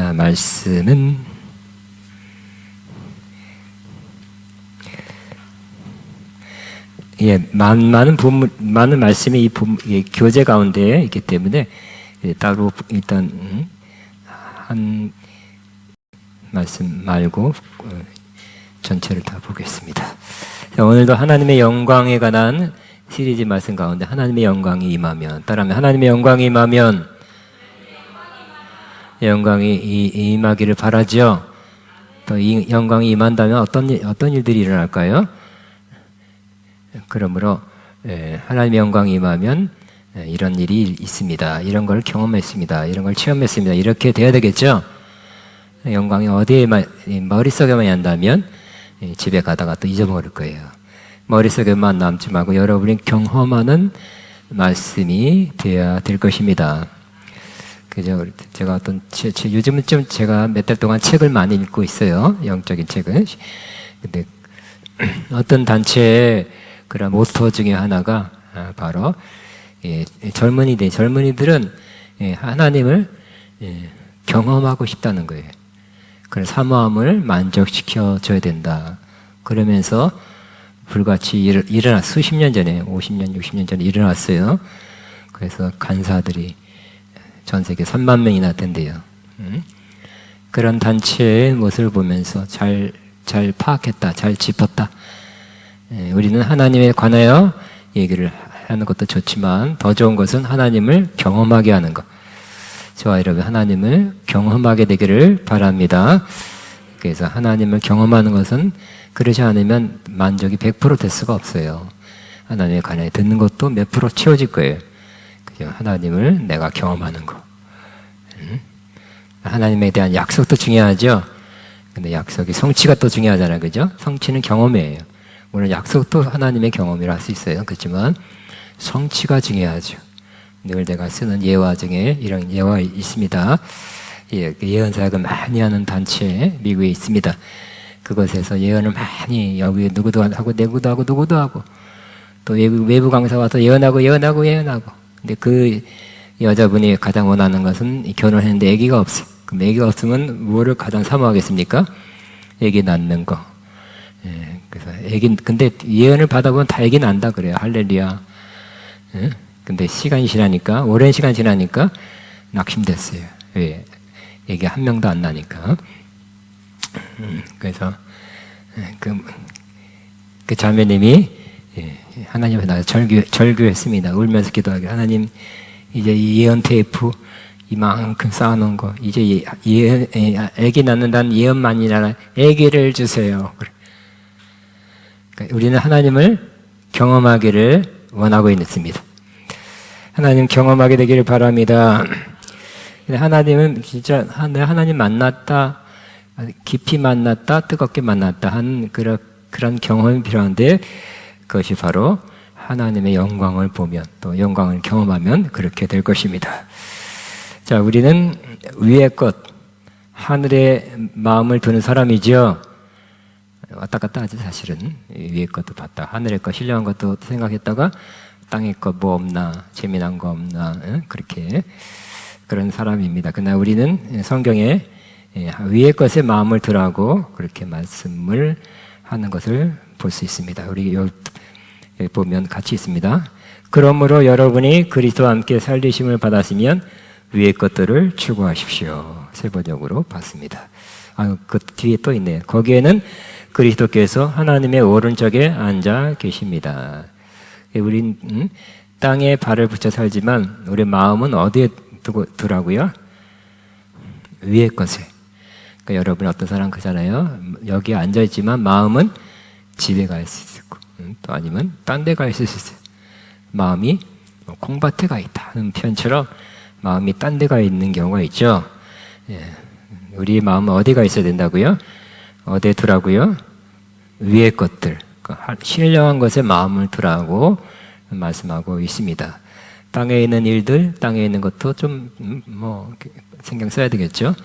자, 말씀은 많은 말씀이 이 교재 가운데 있기 때문에 따로 일단 한 말씀 말고 전체를 다 보겠습니다. 자, 오늘도 하나님의 영광에 관한 시리즈 말씀 가운데 하나님의 영광이 임하면, 따라하면 하나님의 영광이 임하면 영광이 임하기를 바라죠. 또 이 영광이 임한다면 어떤 일들이 일어날까요? 그러므로 하나님의 영광이 임하면 이런 일이 있습니다. 이런 걸 경험했습니다. 이런 걸 체험했습니다. 이렇게 돼야 되겠죠. 영광이 어디에 머릿속에만 한다면 집에 가다가 또 잊어버릴 거예요. 머릿속에만 남지 말고 여러분이 경험하는 말씀이 되어야 될 것입니다. 그죠? 제가 요즘은 좀 제가 몇 달 동안 책을 많이 읽고 있어요. 영적인 책을. 근데 어떤 단체의 그런 모토 중에 하나가 바로 젊은이들은 하나님을 경험하고 싶다는 거예요. 그런 사모함을 만족시켜 줘야 된다. 그러면서 불같이 일어나 수십 년 전에 50년, 60년 전에 일어났어요. 그래서 간사들이 전 세계 3만 명이나 된대요. 그런 단체의 모습을 보면서 잘 파악했다, 잘 짚었다. 우리는 하나님에 관하여 얘기를 하는 것도 좋지만 더 좋은 것은 하나님을 경험하게 하는 것. 저와 여러분 하나님을 경험하게 되기를 바랍니다. 그래서 하나님을 경험하는 것은 그러지 않으면 만족이 100% 될 수가 없어요. 하나님에 관하여 듣는 것도 몇 프로 채워질 거예요. 하나님을 내가 경험하는 거. 하나님에 대한 약속도 중요하죠. 근데 약속이 성취가 또 중요하잖아요. 그죠? 성취는 경험이에요. 물론 약속도 하나님의 경험이라 할 수 있어요. 그렇지만 성취가 중요하죠. 늘 내가 쓰는 예화 중에 이런 예화 있습니다. 예언 사역을 많이 하는 단체 미국에 있습니다. 그곳에서 예언을 많이 여기 누구도 하고 내구도 하고 누구도 하고 또 외부 강사 와서 예언하고. 근데 그 여자분이 가장 원하는 것은 결혼했는데 아기가 없어요. 그럼 아기가 없으면 뭐를 가장 사모하겠습니까? 아기 낳는 거. 그래서 근데 예언을 받아보면 다 아기 난다 그래요. 할렐루야. 근데 시간이 지나니까, 오랜 시간 지나니까 낙심됐어요. 왜? 아기 한 명도 안 나니까. 그래서 그 자매님이 하나님 앞에 나서 절규했습니다. 울면서 기도하기. 하나님, 이제 이 예언 테이프 이만큼 쌓아놓은 거, 이제 아기 낳는다는 예언만이라 아기를 주세요. 그러니까 우리는 하나님을 경험하기를 원하고 있습니다. 하나님 경험하게 되기를 바랍니다. 하나님은 진짜 하나님 만났다, 깊이 만났다, 뜨겁게 만났다 한 그런 경험이 필요한데 그것이 바로 하나님의 영광을 보면 또 영광을 경험하면 그렇게 될 것입니다. 자, 우리는 위의 것, 하늘의 마음을 두는 사람이죠. 왔다 갔다 하지 사실은. 위의 것도 봤다, 하늘의 것, 신령한 것도 생각했다가 땅의 것 뭐 없나, 재미난 거 없나, 그렇게 그런 사람입니다. 그러나 우리는 성경에 위의 것에 마음을 두라고 그렇게 말씀을 하는 것을 볼 수 있습니다. 우리 여기 보면 같이 있습니다. 그러므로 여러분이 그리스도와 함께 살리심을 받았으면 위의 것들을 추구하십시오. 세 번역으로 봤습니다. 그 뒤에 또 있네요. 거기에는 그리스도께서 하나님의 오른쪽에 앉아 계십니다. 우린 땅에 발을 붙여 살지만 우리 마음은 어디에 두라고요? 위의 것에. 그러니까 여러분 어떤 사람 그잖아요. 여기에 앉아있지만 마음은 집에 가 있을 수 있고 또 아니면 딴 데 가 있을 수 있어요. 마음이 콩밭에 가 있다 하는 표현처럼 마음이 딴 데 가 있는 경우가 있죠. 우리의 마음은 어디 가 있어야 된다고요? 어디에 두라고요? 위의 것들, 신령한 것에 마음을 두라고 말씀하고 있습니다. 땅에 있는 일들, 땅에 있는 것도 좀 신경 써야 되겠죠.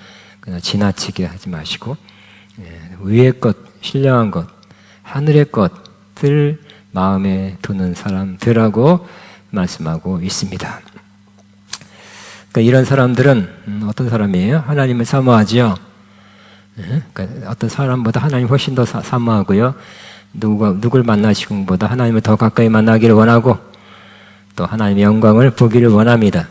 그냥 지나치게 하지 마시고 위의 것, 신령한 것, 하늘의 것들 마음에 두는 사람들하고 말씀하고 있습니다. 그러니까 이런 사람들은 어떤 사람이에요? 하나님을 사모하지요. 그러니까 어떤 사람보다 하나님 훨씬 더 사모하고요. 누굴 만나시고보다 하나님을 더 가까이 만나기를 원하고 또 하나님의 영광을 보기를 원합니다.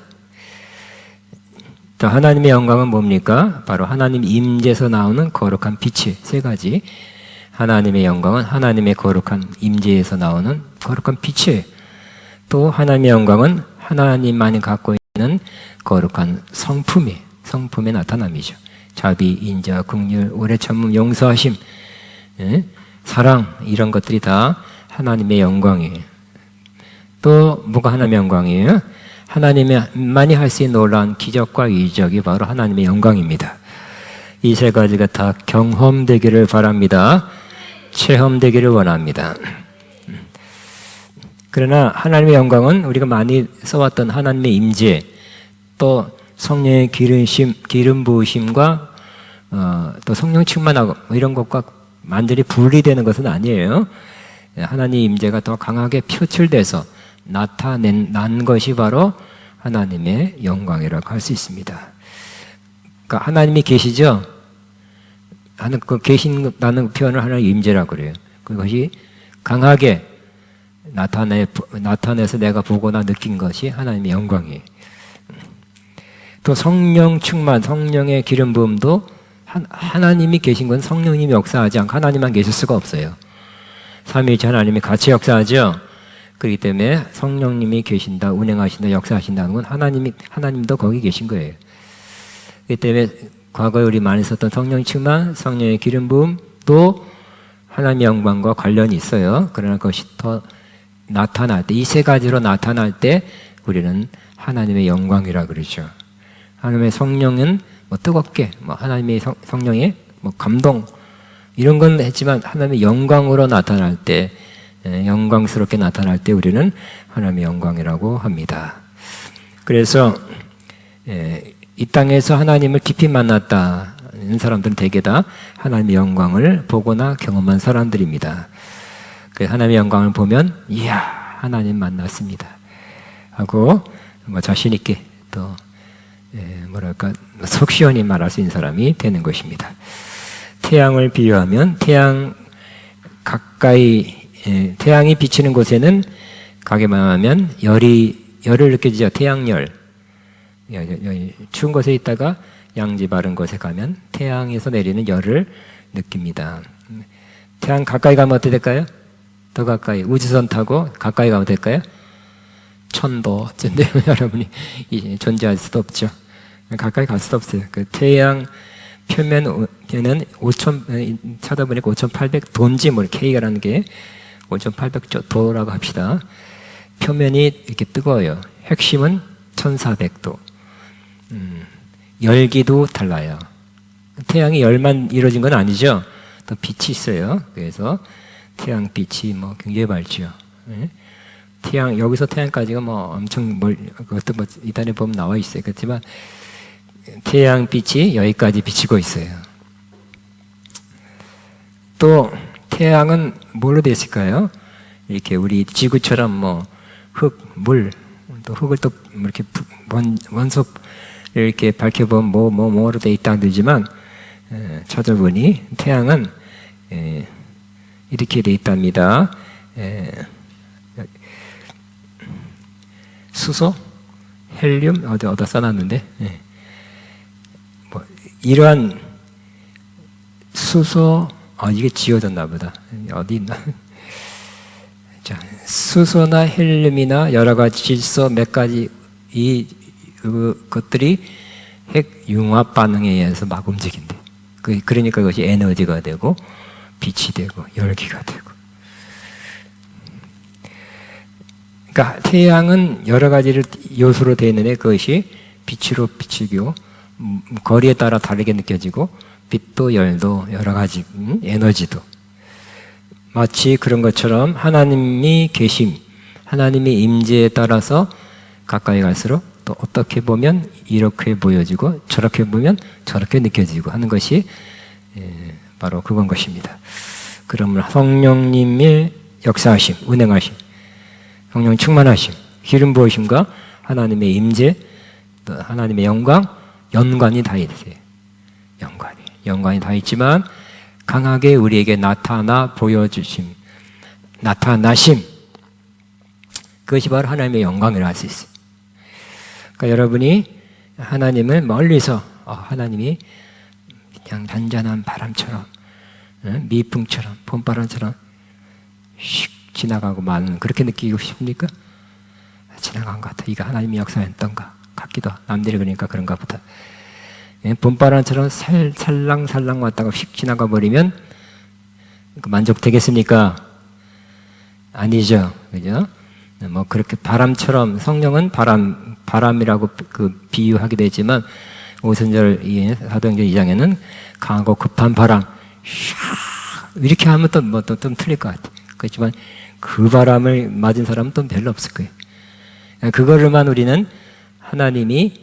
또 하나님의 영광은 뭡니까? 바로 하나님 임재에서 나오는 거룩한 빛이 세 가지. 하나님의 영광은 하나님의 거룩한 임재에서 나오는 거룩한 빛이에요. 또 하나님의 영광은 하나님만이 갖고 있는 거룩한 성품의 나타남이죠. 자비, 인자, 긍휼, 오래 참음, 용서하심, 사랑 이런 것들이 다 하나님의 영광이에요. 또 뭐가 하나님의 영광이에요? 하나님만이 할 수 있는 놀라운 기적과 이적이 바로 하나님의 영광입니다. 이 세 가지가 다 경험되기를 바랍니다. 체험되기를 원합니다. 그러나 하나님의 영광은 우리가 많이 써왔던 하나님의 임재, 또 성령의 기름 부으심과 또 성령 충만하고 이런 것과 완전히 분리되는 것은 아니에요. 하나님 임재가 더 강하게 표출돼서 나타난 것이 바로 하나님의 영광이라고 할 수 있습니다. 그러니까 하나님이 계시죠? 그 계신다는 표현을 하나님 임재라고 그래요. 그것이 강하게 나타내서 내가 보거나 느낀 것이 하나님의 영광이에요. 또 성령 충만, 성령의 기름 부음도 하나님이 계신 건 성령님이 역사하지 않고 하나님만 계실 수가 없어요. 삼위일체 하나님이 같이 역사하죠. 그렇기 때문에 성령님이 계신다, 운행하신다, 역사하신다는 건 하나님도 거기 계신 거예요. 그렇기 때문에 과거에 우리 많이 썼던 성령 충만, 성령의 기름 부음도 하나님의 영광과 관련이 있어요. 그러나 그것이 더 나타날 때, 이 세 가지로 나타날 때 우리는 하나님의 영광이라 그러죠. 하나님의 성령은 뭐 뜨겁게, 뭐 하나님의 성령의 뭐 감동 이런 건 했지만 하나님의 영광으로 나타날 때, 영광스럽게 나타날 때 우리는 하나님의 영광이라고 합니다. 그래서 이 땅에서 하나님을 깊이 만났다는 사람들은 대개 다 하나님의 영광을 보거나 경험한 사람들입니다. 하나님의 영광을 보면 이야 하나님 만났습니다 하고 뭐 자신 있게 또 뭐랄까 속 시원히 말할 수 있는 사람이 되는 것입니다. 태양을 비유하면 태양 가까이 태양이 비치는 곳에는 가게만 하면 열을 느껴지죠. 태양열. 추운 곳에 있다가 양지 바른 곳에 가면 태양에서 내리는 열을 느낍니다. 태양 가까이 가면 어떻게 될까요? 더 가까이 우주선 타고 가까이 가면 될까요? 천도쯤인데 여러분이 존재할 수도 없죠. 가까이 갈 수도 없어요. 그 태양 표면에는 찾아보니까 5,800 돈지 뭐 K라는 게 5,800도라고 합시다. 표면이 이렇게 뜨거워요. 핵심은 1,400도. 열기도 달라요. 태양이 열만 이루어진 건 아니죠. 또 빛이 있어요. 그래서 태양 빛이 뭐 굉장히 밝죠. 태양 여기서 태양까지가 뭐 엄청 그것도 뭐 이단에 보면 나와 있어요. 그렇지만 태양 빛이 여기까지 비치고 있어요. 또 태양은 뭘로 되어 있을까요? 이렇게 우리 지구처럼 뭐 흙, 물, 또 흙을 또 이렇게 원석 이렇게 밝혀보면 뭐로 되어 있다 그러지만 찾아보니 태양은 이렇게 되어 있답니다. 수소, 헬륨 어디다 써놨는데 뭐 이러한 수소 이게 지워졌나 보다. 어디 있나? 자, 수소나 헬륨이나 여러 가지 질소 몇 가지 것들이 핵 융합 반응에 의해서 막 움직인대. 그러니까 그것이 에너지가 되고 빛이 되고 열기가 되고. 그러니까 태양은 여러 가지를 요소로 되어 있는데 그것이 빛으로 비치고 거리에 따라 다르게 느껴지고 빛도 열도 여러 가지 에너지도 마치 그런 것처럼 하나님이 계심, 하나님의 임재에 따라서 가까이 갈수록 또 어떻게 보면 이렇게 보여지고 저렇게 보면 저렇게 느껴지고 하는 것이 바로 그건 것입니다. 그러면 성령님의 역사하심, 운행하심, 성령 충만하심, 기름 부으심과 하나님의 임재, 또 하나님의 영광, 연관이 다 있어요. 연관이 다 있지만 강하게 우리에게 나타나 보여주심, 나타나심, 그것이 바로 하나님의 영광이라 할 수 있어요. 그러니까 여러분이 하나님을 멀리서 하나님이 그냥 잔잔한 바람처럼, 미풍처럼, 봄바람처럼 휙 지나가고 마는, 그렇게 느끼고 싶습니까? 지나간 것 같아. 이거 하나님의 역사였던가 같기도 하고, 남들이 그러니까 그런가 보다. 봄바람처럼 살랑살랑 왔다가 휙 지나가 버리면 만족되겠습니까? 아니죠. 그죠? 뭐 그렇게 바람처럼, 성령은 바람이라고 비유하게 되지만 오순절 사도행전 2장에는 강하고 급한 바람, 이렇게 하면 또 좀 틀릴 것 같아. 그렇지만 그 바람을 맞은 사람은 또 별로 없을 거예요. 그거를만 우리는 하나님이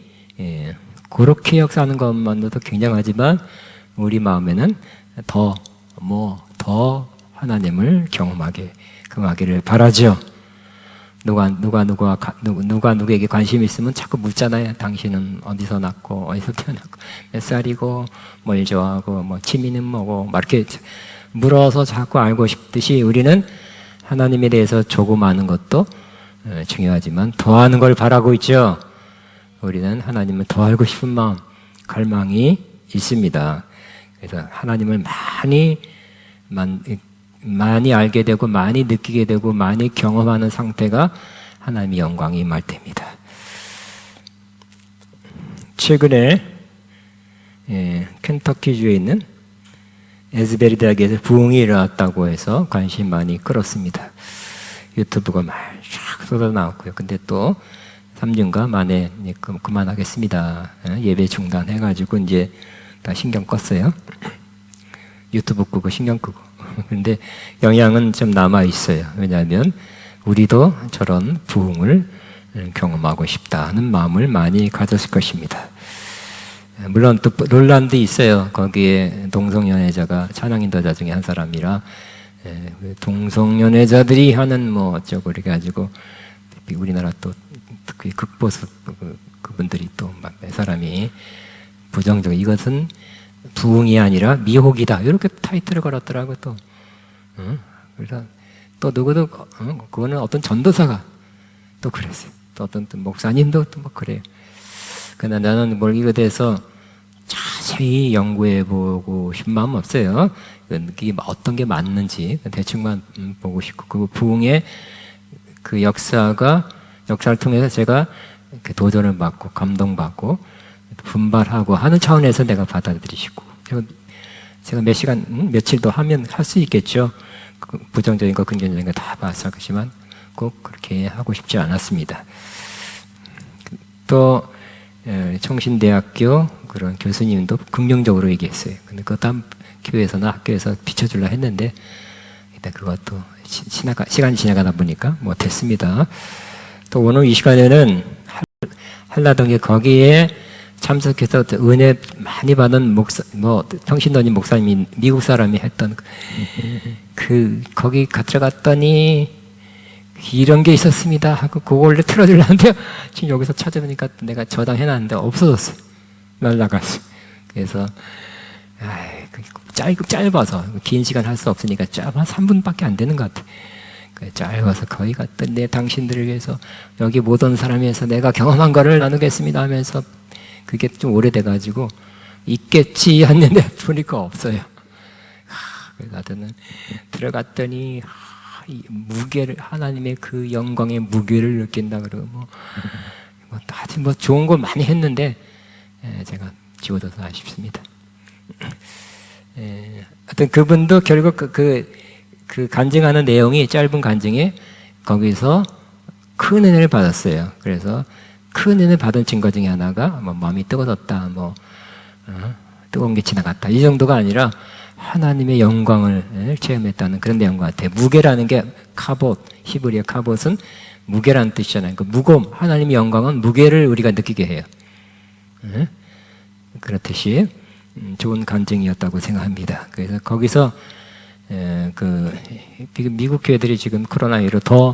그렇게 역사하는 것만으로도 굉장하지만 우리 마음에는 더 하나님을 경험하기를 바라죠. 누가 누구에게 관심이 있으면 자꾸 묻잖아요. 당신은 어디서 났고, 어디서 태어났고, 몇 살이고, 뭘 좋아하고, 뭐 취미는 뭐고, 막 이렇게 물어서 자꾸 알고 싶듯이 우리는 하나님에 대해서 조금 아는 것도 중요하지만 더 아는 걸 바라고 있죠. 우리는 하나님을 더 알고 싶은 마음, 갈망이 있습니다. 그래서 하나님을 많이 알게 되고, 많이 느끼게 되고, 많이 경험하는 상태가 하나님의 영광이 임할 때입니다. 최근에 켄터키주에 있는 에즈베리 대학에서 부흥이 일어났다고 해서 관심 많이 끌었습니다. 유튜브가 막 쫙 쏟아나왔고요. 근데 또 3년간 만에 그만하겠습니다. 예배 중단해가지고 이제 다 신경 껐어요. 유튜브 끄고 신경 끄고. 근데 영향은 좀 남아 있어요. 왜냐하면 우리도 저런 부흥을 경험하고 싶다는 마음을 많이 가졌을 것입니다. 물론 또 논란도 있어요. 거기에 동성연애자가 찬양인도자 중에 한 사람이라 동성연애자들이 하는 뭐 어쩌고 이렇게 가지고 우리나라 또 특히 극보수 그분들이 또 몇 사람이 부정적, 이것은 부흥이 아니라 미혹이다, 이렇게 타이틀을 걸었더라고. 또 그래서 또 누구도 그거는 어떤 전도사가 또 그랬어요. 또 어떤 목사님도 또 뭐 그래요. 그러나 나는 뭘 이거에 대해서 자세히 연구해보고 싶은 마음은 없어요. 이게 어떤 게 맞는지 대충만 보고 싶고, 그 부흥의 그 역사를 통해서 제가 도전을 받고 감동받고 분발하고 하는 차원에서 내가 받아들이시고, 제가 몇 시간, 며칠 더 하면 할 수 있겠죠. 부정적인 거, 긍정적인 거 다 봤을 것이지만 꼭 그렇게 하고 싶지 않았습니다. 또 청신대학교 그런 교수님도 긍정적으로 얘기했어요. 근데 그것도 한 교회에서나 학교에서 비춰주려 했는데 일단 그것도 시간이 지나가다 보니까 못했습니다. 또 오늘 이 시간에는 한라동에 거기에 참석해서 은혜 많이 받은 평신도님 목사님이 미국 사람이 했던 거기 들어갔더니 이런 게 있었습니다 하고 그걸 틀어주려는데 지금 여기서 찾아보니까 내가 저장해놨는데 없어졌어요. 날라갔어요. 그래서 짧아서 긴 시간 할 수 없으니까 한 3분밖에 안 되는 것 같아요. 짧아서 거기 갔더니 당신들을 위해서 여기 못 온 사람에 위해서 내가 경험한 거를 나누겠습니다 하면서 그게 좀 오래돼가지고 있겠지 했는데 보니까 없어요. 그래서 나는 들어갔더니 이 무게를, 하나님의 그 영광의 무게를 느낀다 그러고 하여튼 좋은 걸 많이 했는데 제가 지워둬서 아쉽습니다. 하여튼 그분도 결국 그 간증하는 내용이, 짧은 간증에 거기서 큰 은혜를 받았어요. 그래서 큰 은혜를 받은 증거 중에 하나가 마음이 뜨거웠다, 뜨거운 게 지나갔다, 이 정도가 아니라 하나님의 영광을 체험했다는 그런 내용 같아요. 무게라는 게 카봇, 히브리어 카봇은 무게라는 뜻이잖아요. 그 무거움, 하나님의 영광은 무게를 우리가 느끼게 해요. 그렇듯이 좋은 간증이었다고 생각합니다. 그래서 거기서 미국 교회들이 지금 코로나19로 더,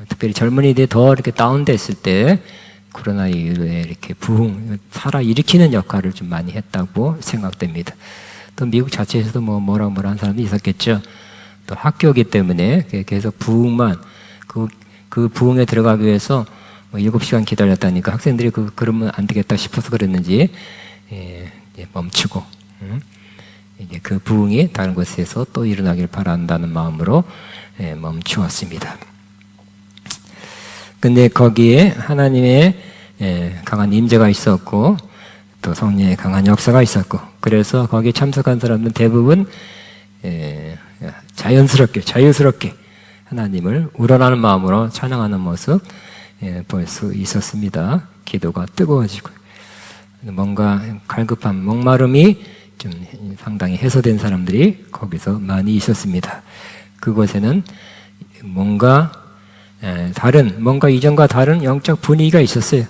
특별히 젊은이들이 더 이렇게 다운됐을 때 코로나19에 이렇게 부흥, 살아일으키는 역할을 좀 많이 했다고 생각됩니다. 또 미국 자체에서도 뭐라 한 사람도 있었겠죠. 또 학교이기 때문에 계속 부흥만, 그 부흥에 들어가기 위해서 7시간 기다렸다니까 학생들이 그러면 안 되겠다 싶어서 그랬는지, 멈추고, 이제 그 부흥이 다른 곳에서 또 일어나길 바란다는 마음으로 멈추었습니다. 근데 거기에 하나님의 강한 임재가 있었고 또 성령의 강한 역사가 있었고, 그래서 거기에 참석한 사람들은 대부분 자유스럽게 하나님을 우러나는 마음으로 찬양하는 모습 볼 수 있었습니다. 기도가 뜨거워지고 뭔가 갈급함, 목마름이 좀 상당히 해소된 사람들이 거기서 많이 있었습니다. 그곳에는 뭔가 이전과 다른 영적 분위기가 있었어요.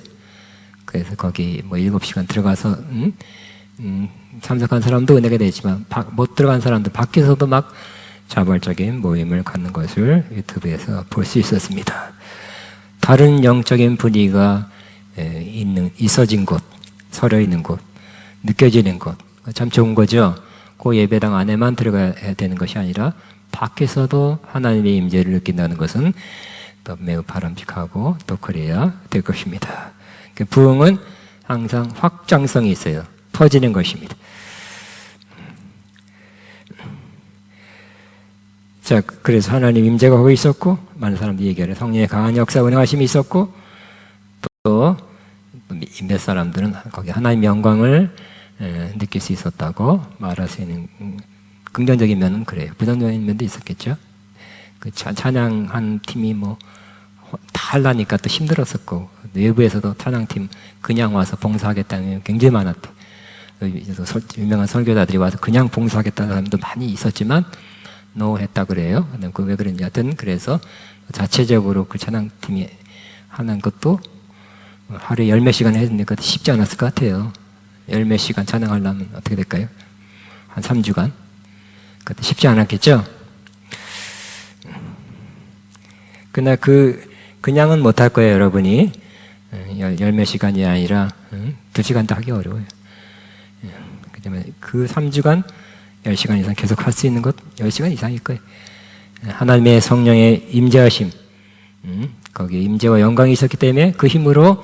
그래서 거기 7시간 들어가서 참석한 사람도 은혜가 되지만 못 들어간 사람도 밖에서도 막 자발적인 모임을 갖는 것을 유튜브에서 볼 수 있었습니다. 다른 영적인 분위기가 있어진 곳, 서려 있는 곳, 느껴지는 곳, 참 좋은 거죠. 그 예배당 안에만 들어가야 되는 것이 아니라 밖에서도 하나님의 임재를 느낀다는 것은 또 매우 바람직하고 또 그래야 될 것입니다. 부흥은 항상 확장성이 있어요. 퍼지는 것입니다. 자, 그래서 하나님 임재가 거기 있었고, 많은 사람들이 얘기하는 성령의 강한 역사 운행하심이 있었고, 또 몇 사람들은 거기 하나님의 영광을 느낄 수 있었다고 말할 수 있는 긍정적인 면은 그래요. 부정적인 면도 있었겠죠. 그 찬양한 팀이 다 하려니까 또 힘들었었고, 외부에서도 찬양팀 그냥 와서 봉사하겠다는 굉장히 많았대. 유명한 설교자들이 와서 그냥 봉사하겠다는 사람도 많이 있었지만 노 했다 그래요. 그 왜 그런지 하여튼 그래서 자체적으로 그 찬양팀이 하는 것도 하루에 10몇 시간 했으니까 쉽지 않았을 것 같아요. 10몇 시간 찬양하려면 어떻게 될까요? 한 3주간. 그것도 쉽지 않았겠죠? 그러나 그냥은 못할 거예요, 여러분이. 10몇 시간이 아니라 2시간도 하기 어려워요. 그 3주간 10시간 이상 계속 할 수 있는 것 10시간 이상일 거예요. 하나님의 성령의 임재하심, 거기에 임재와 영광이 있었기 때문에 그 힘으로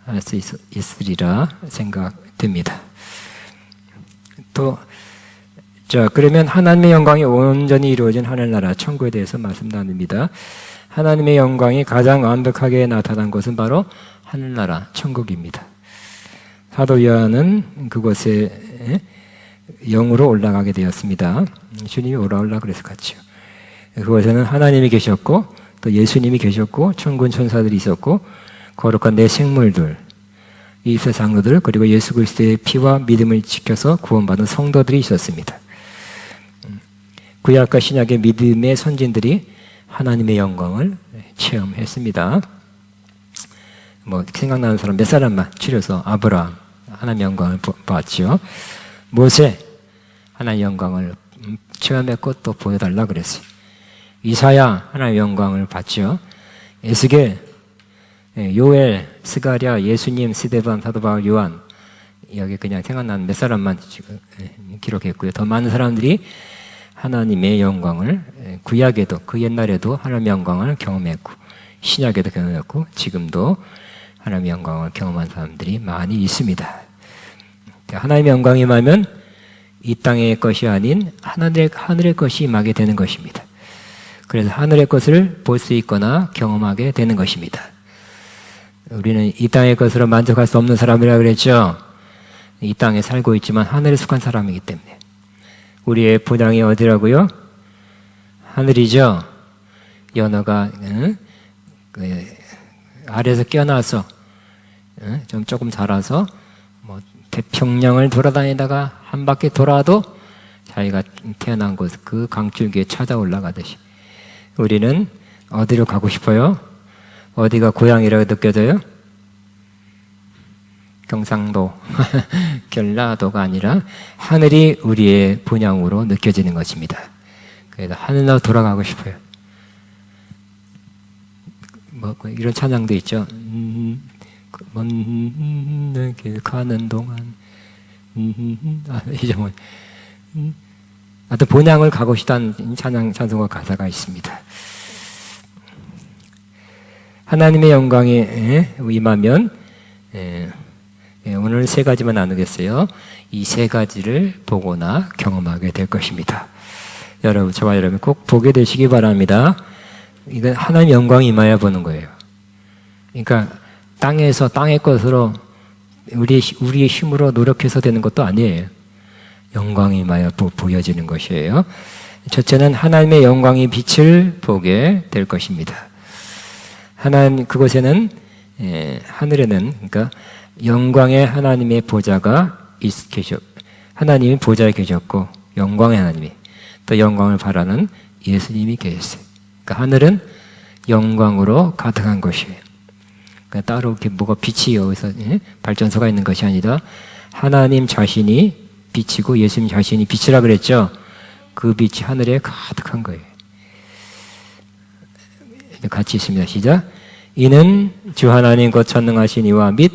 할 수 있으리라 생각됩니다. 그러면 하나님의 영광이 온전히 이루어진 하늘나라 천국에 대해서 말씀 나눕니다. 하나님의 영광이 가장 완벽하게 나타난 곳은 바로 하늘나라 천국입니다. 사도 요한은 그곳에 영으로 올라가게 되었습니다. 주님이 올라오려고 그래서 갔죠. 그곳에는 하나님이 계셨고 또 예수님이 계셨고 천군 천사들이 있었고 거룩한 내 생물들, 이세 장로들, 그리고 예수 그리스도의 피와 믿음을 지켜서 구원받은 성도들이 있었습니다. 구약과 신약의 믿음의 선진들이 하나님의 영광을 체험했습니다. 생각나는 사람 몇 사람만 추려서 아브라함 하나님의 영광을 봤죠. 모세 하나님의 영광을 체험했고 또 보여달라 그랬어요. 이사야 하나님의 영광을 봤죠. 에스겔, 요엘, 스가랴, 예수님, 스데반, 사도 바울, 요한, 여기 그냥 생각나는 몇 사람만 지금 기록했고요. 더 많은 사람들이 하나님의 영광을 구약에도 그 옛날에도 하나님의 영광을 경험했고 신약에도 경험했고 지금도 하나님의 영광을 경험한 사람들이 많이 있습니다. 하나님의 영광이 임하면 이 땅의 것이 아닌 하늘의 것이 임하게 되는 것입니다. 그래서 하늘의 것을 볼 수 있거나 경험하게 되는 것입니다. 우리는 이 땅의 것으로 만족할 수 없는 사람이라고 그랬죠. 이 땅에 살고 있지만 하늘에 속한 사람이기 때문에. 우리의 본향이 어디라고요? 하늘이죠. 연어가 아래에서 깨어나서 조금 자라서 태평양을 돌아다니다가 한 바퀴 돌아도 자기가 태어난 곳 그 강줄기에 찾아 올라가듯이 우리는 어디로 가고 싶어요? 어디가 고향이라고 느껴져요? 경상도, 전라도가 아니라 하늘이 우리의 본향으로 느껴지는 것입니다. 그래서 하늘로 돌아가고 싶어요. 이런 찬양도 있죠. 먼 길 가는 동안 이제 뭐 하여튼 본향을 가고 싶다는 찬송가 가사가 있습니다. 하나님의 영광이 임하면 오늘 세 가지만 나누겠어요. 이 세 가지를 보거나 경험하게 될 것입니다. 여러분, 저와 여러분 꼭 보게 되시기 바랍니다. 이건 하나님의 영광이 임하여 보는 거예요. 그러니까 땅에서 땅의 것으로 우리의 힘으로 노력해서 되는 것도 아니에요. 영광이 임하여 보여지는 것이에요. 첫째는 하나님의 영광의 빛을 보게 될 것입니다. 그곳에는 하늘에는 그러니까 영광의 하나님의 보좌가 하나님이 보좌에 계셨고 영광의 하나님이 또 영광을 바라는 예수님이 계셨어요. 그러니까 하늘은 영광으로 가득한 것이에요. 그러니까 따로 이렇게 뭐가 빛이 여기서 발전소가 있는 것이 아니라 하나님 자신이 빛이고 예수님 자신이 빛이라 그랬죠. 그 빛이 하늘에 가득한 거예요. 같이 있습니다. 시작. 이는 주 하나님 곧 전능하신 이와 및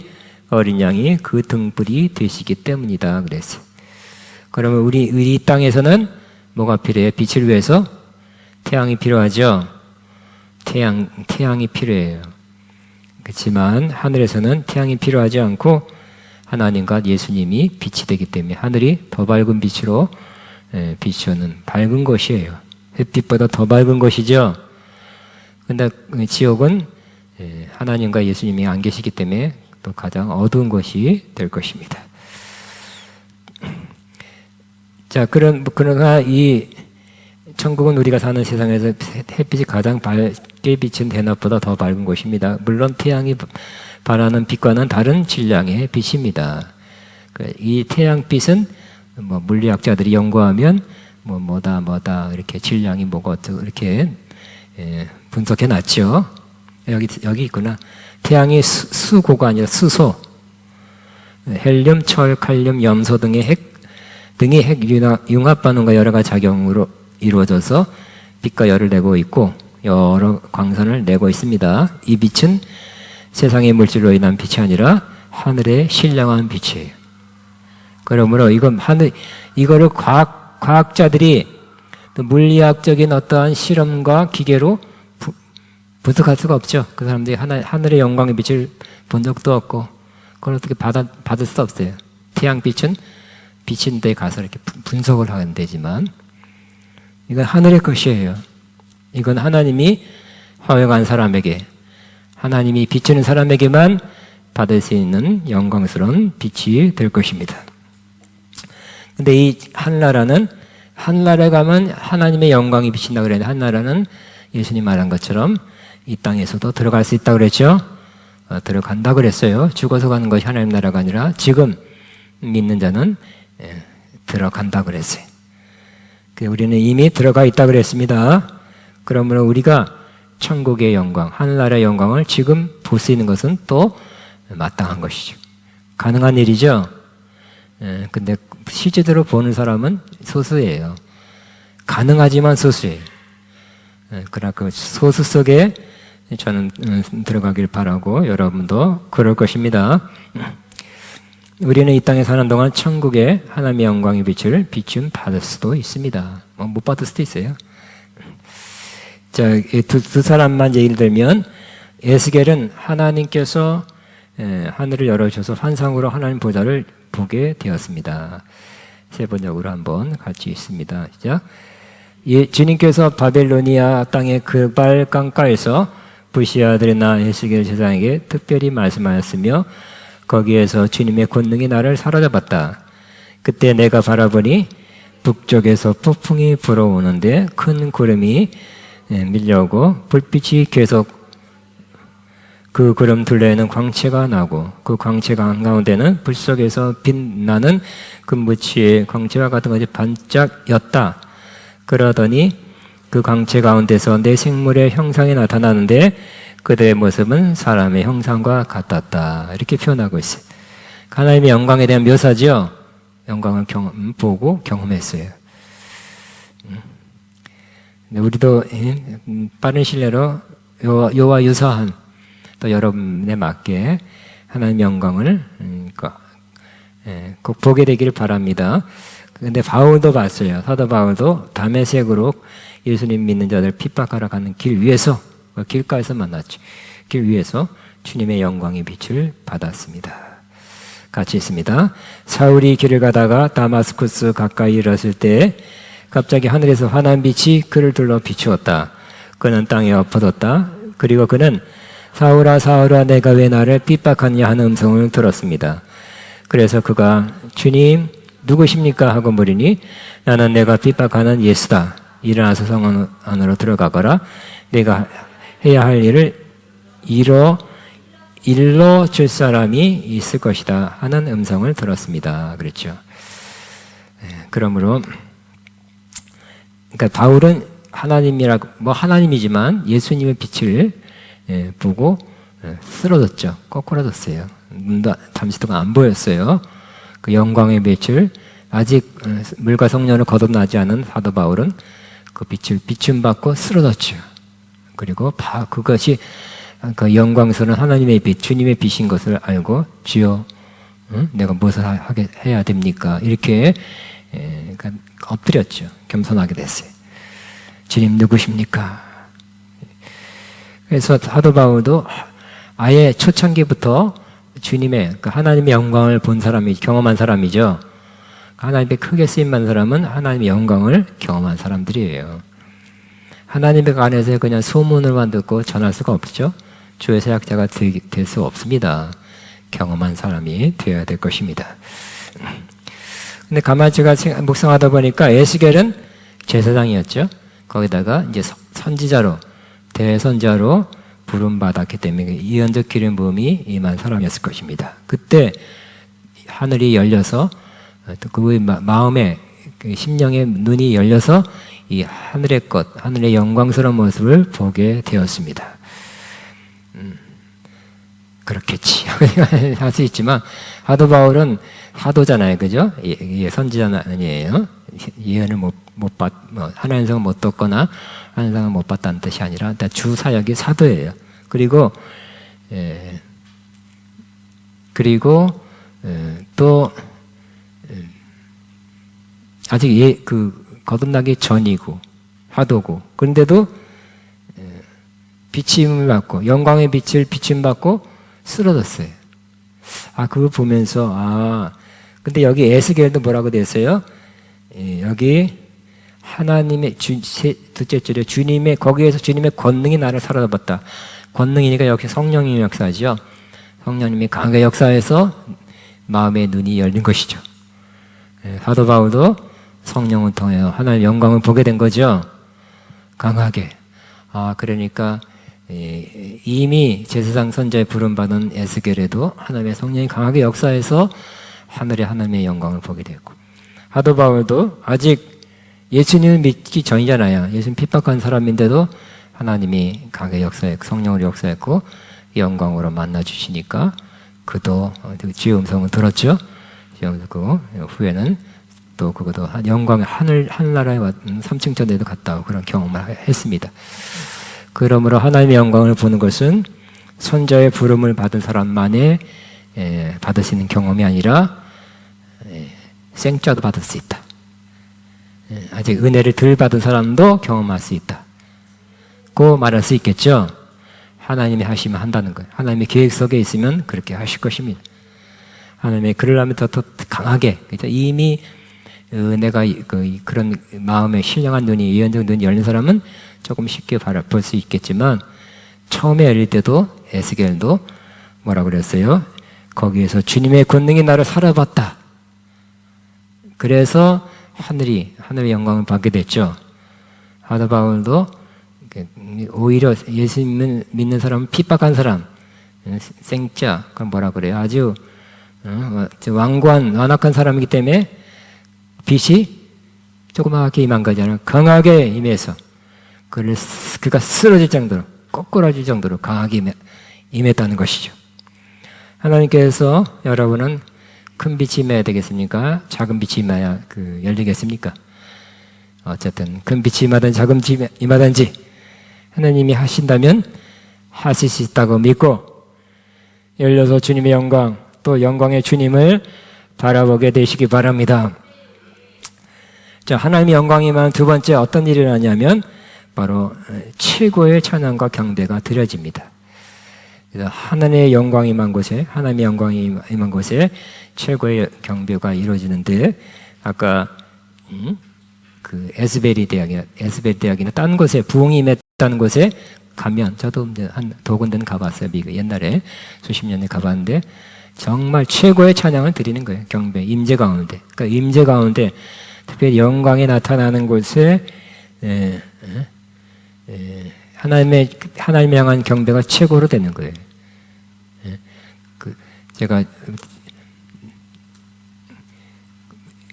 어린 양이 그 등불이 되시기 때문이다 그랬어요. 그러면 우리 땅에서는 뭐가 필요해요? 빛을 위해서 태양이 필요하죠. 태양이 필요해요. 그렇지만 하늘에서는 태양이 필요하지 않고 하나님과 예수님이 빛이 되기 때문에 하늘이 더 밝은 빛으로 비추는 밝은 것이에요. 햇빛보다 더 밝은 것이죠. 근데 지옥은 하나님과 예수님이 안 계시기 때문에 또 가장 어두운 것이 될 것입니다. 자, 그러나 이 천국은 우리가 사는 세상에서 햇빛이 가장 밝게 비친 대낮보다 더 밝은 곳입니다. 물론 태양이 발하는 빛과는 다른 질량의 빛입니다. 이 태양빛은 뭐 물리학자들이 연구하면 뭐다 이렇게 질량이 뭐가 어쩌고 이렇게 분석해 놨죠. 여기 있구나. 태양이 수고가 아니라 수소, 헬륨, 철, 칼륨, 염소 등의 핵 융합 반응과 여러 가지 작용으로 이루어져서 빛과 열을 내고 있고 여러 광선을 내고 있습니다. 이 빛은 세상의 물질로 인한 빛이 아니라 하늘의 신령한 빛이에요. 그러므로 이거를 과학자들이 또 물리학적인 어떠한 실험과 기계로 분석할 수가 없죠. 그 사람들이 하늘의 영광의 빛을 본 적도 없고 그걸 어떻게 받을 수 없어요. 태양빛은 빛인데 가서 이렇게 분석을 하면 되지만 이건 하늘의 것이에요. 이건 하나님이 허용한 사람에게 하나님이 비추는 사람에게만 받을 수 있는 영광스러운 빛이 될 것입니다. 근데 이 한나라에 가면 하나님의 영광이 비친다 그랬는데 한나라는 예수님 말한 것처럼 이 땅에서도 들어갈 수 있다고 그랬죠. 들어간다 그랬어요. 죽어서 가는 것이 하나님 나라가 아니라 지금 믿는 자는 들어간다 그랬어요. 우리는 이미 들어가 있다 그랬습니다. 그러므로 우리가 천국의 영광, 하늘나라의 영광을 지금 볼 수 있는 것은 또 마땅한 것이죠. 가능한 일이죠. 근데 실제로 보는 사람은 소수예요. 가능하지만 소수예요. 그러나 그 소수 속에 저는 들어가길 바라고 여러분도 그럴 것입니다. 우리는 이 땅에 사는 동안 천국의 하나님의 영광의 빛을 비춤 받을 수도 있습니다. 못 받을 수도 있어요. 자, 두 사람만 예를 들면 에스겔은 하나님께서 하늘을 열어주셔서 환상으로 하나님 보좌를 보게 되었습니다. 세 번역으로 한번 같이 있습니다. 시작. 주님께서 바벨로니아 땅의 그발 강가에서 부시 아들의 나 에스겔 제사장에게 특별히 말씀하였으며 거기에서 주님의 권능이 나를 사로잡았다. 그때 내가 바라보니 북쪽에서 폭풍이 불어오는데 큰 구름이 밀려오고 불빛이 계속 그 구름 둘레에는 광채가 나고 그 광채가 한가운데는 불 속에서 빛나는 금붙이의 광채와 같은 것이 반짝였다. 그러더니 그 광채 가운데서 내 생물의 형상이 나타나는데 그들의 모습은 사람의 형상과 같았다. 이렇게 표현하고 있어요. 하나님의 영광에 대한 묘사죠. 영광을 보고 경험했어요. 우리도 빠른 신뢰로 요와 유사한 또 여러분에 맞게 하나님의 영광을 꼭 보게 되기를 바랍니다. 근데 바울도 봤어요. 사도 바울도 다메섹으로 예수님 믿는 자들 핍박하러 가는 길 위에서, 길가에서 만났죠. 길 위에서 주님의 영광의 빛을 받았습니다. 같이 있습니다. 사울이 길을 가다가 다마스쿠스 가까이 이르렀을 때 갑자기 하늘에서 환한 빛이 그를 둘러 비추었다. 그는 땅에 엎어졌다. 그리고 그는 사울아 사울아 내가 왜 나를 핍박하느냐 하는 음성을 들었습니다. 그래서 그가 주님 누구십니까 하고 물으니 나는 내가 핍박하는 예수다. 일어나서 성 안으로 들어가거라. 내가 해야 할 일을 일러 줄 사람이 있을 것이다 하는 음성을 들었습니다. 그랬죠. 그러므로 그러니까 바울은 하나님이라고 하나님이지만 예수님의 빛을 보고 쓰러졌죠. 거꾸러졌어요. 눈도 잠시 동안 안 보였어요. 그 영광의 빛을 아직 물과 성령을 거듭나지 않은 사도 바울은 그 빛을 비춤받고 쓰러졌죠. 그리고 그것이 그 영광스러운 하나님의 빛, 주님의 빛인 것을 알고 주여, 내가 무엇을 해야 됩니까? 이렇게 그러니까 엎드렸죠. 겸손하게 됐어요. 주님 누구십니까? 그래서 사도 바울도 아예 초창기부터 주님의 그 하나님의 영광을 본 사람이 경험한 사람이죠. 하나님의 크게 쓰임받은 사람은 하나님의 영광을 경험한 사람들이에요. 하나님의 관해서 그냥 소문을만 듣고 전할 수가 없죠. 주의 사역자가 될 수 없습니다. 경험한 사람이 되어야 될 것입니다. 근데 가만히 제가 묵상하다 보니까 에스겔은 제사장이었죠. 거기다가 이제 선지자로, 대선자로 부름받았기 때문에 예언적 기름 부음이 임한 사람이었을 것입니다. 그때 하늘이 열려서 그의 마음의 심령의 눈이 열려서 이 하늘의 것, 하늘의 영광스러운 모습을 보게 되었습니다. 그렇겠지 할 수 있지만 사도 바울은 사도잖아요, 그죠? 선지자는 아니에요. 예언을 하나님 성을 못 듣거나 하나님 성을 못 봤다는 뜻이 아니라 주 사역이 사도예요. 그리고 또 아직 거듭나기 전이고 사도고 그런데도 비침을 받고 영광의 빛을 비침받고 쓰러졌어요. 그거 보면서 근데 여기 에스겔도 뭐라고 됐어요? 여기 하나님의 둘째 줄에 거기에서 주님의 권능이 나를 사로잡았다. 권능이니까 역시 성령님의 역사죠. 성령님이 강하게 역사해서 마음의 눈이 열린 것이죠. 사도 바울도 성령을 통해 하나님의 영광을 보게 된 거죠. 강하게. 그러니까 이미 제사장 선자의 부름받은 에스겔에도 하나님의 성령이 강하게 역사해서 하늘의 하나님의 영광을 보게 됐고, 사도 바울도 아직 예수님을 믿기 전이잖아요. 예수님 핍박한 사람인데도 하나님이 강하게 역사했고 성령으로 역사했고 영광으로 만나 주시니까 그도 주의 음성을 들었죠. 주의 음성 듣고 후에는 또 그것도 영광의 하늘나라에 3층 천대도 갔다 오고 그런 경험을 했습니다. 그러므로 하나님의 영광을 보는 것은 선자의 부름을 받은 사람만의 받을 수 있는 경험이 아니라 생자도 받을 수 있다. 아직 은혜를 덜 받은 사람도 경험할 수 있다. 고 말할 수 있겠죠. 하나님이 하시면 한다는 거예요. 하나님의 계획 속에 있으면 그렇게 하실 것입니다. 하나님의 그러려면 더 강하게, 그렇죠? 이미 은혜가 그런 마음의 신령한 눈이, 예언적 눈이 열린 사람은 조금 쉽게 볼 수 있겠지만 처음에 열릴 때도 에스겔도 뭐라 그랬어요? 거기에서 주님의 권능이 나를 사로잡았다. 그래서 하늘의 영광을 받게 됐죠. 사도 바울도 오히려 예수 믿는 사람은 핍박한 사람, 생자, 그건 뭐라 그래요? 아주 완악한 사람이기 때문에 빛이 조그맣게 임한 거지 않아요. 강하게 임해서 그가 쓰러질 정도로, 꼬꾸라질 정도로 강하게 임했다는 것이죠. 하나님께서 여러분은 큰 빛이 임해야 되겠습니까? 작은 빛이 임해야 열리겠습니까? 어쨌든 큰 빛이 임하든지 작은 빛이 임하든지 하나님이 하신다면 하실 수 있다고 믿고 열려서 주님의 영광, 또 영광의 주님을 바라보게 되시기 바랍니다. 자, 하나님의 영광이면 두 번째 어떤 일이 일어나냐면 바로 최고의 찬양과 경배가 드려집니다. 그래서 하나님의 영광이 임한 곳에, 하나님의 영광이 임한 곳에 최고의 경배가 이루어지는데, 아까 그 에스베리 대학이나 딴 곳에 부흥이 임했다는 곳에 가면, 저도 한 두 군데는 가봤어요. 미국 옛날에 수십 년에 가봤는데 정말 최고의 찬양을 드리는 거예요. 경배, 임재 가운데. 그러니까 임재 가운데 특별히 영광이 나타나는 곳에 하나님의 향한 경배가 최고로 되는 거예요. 제가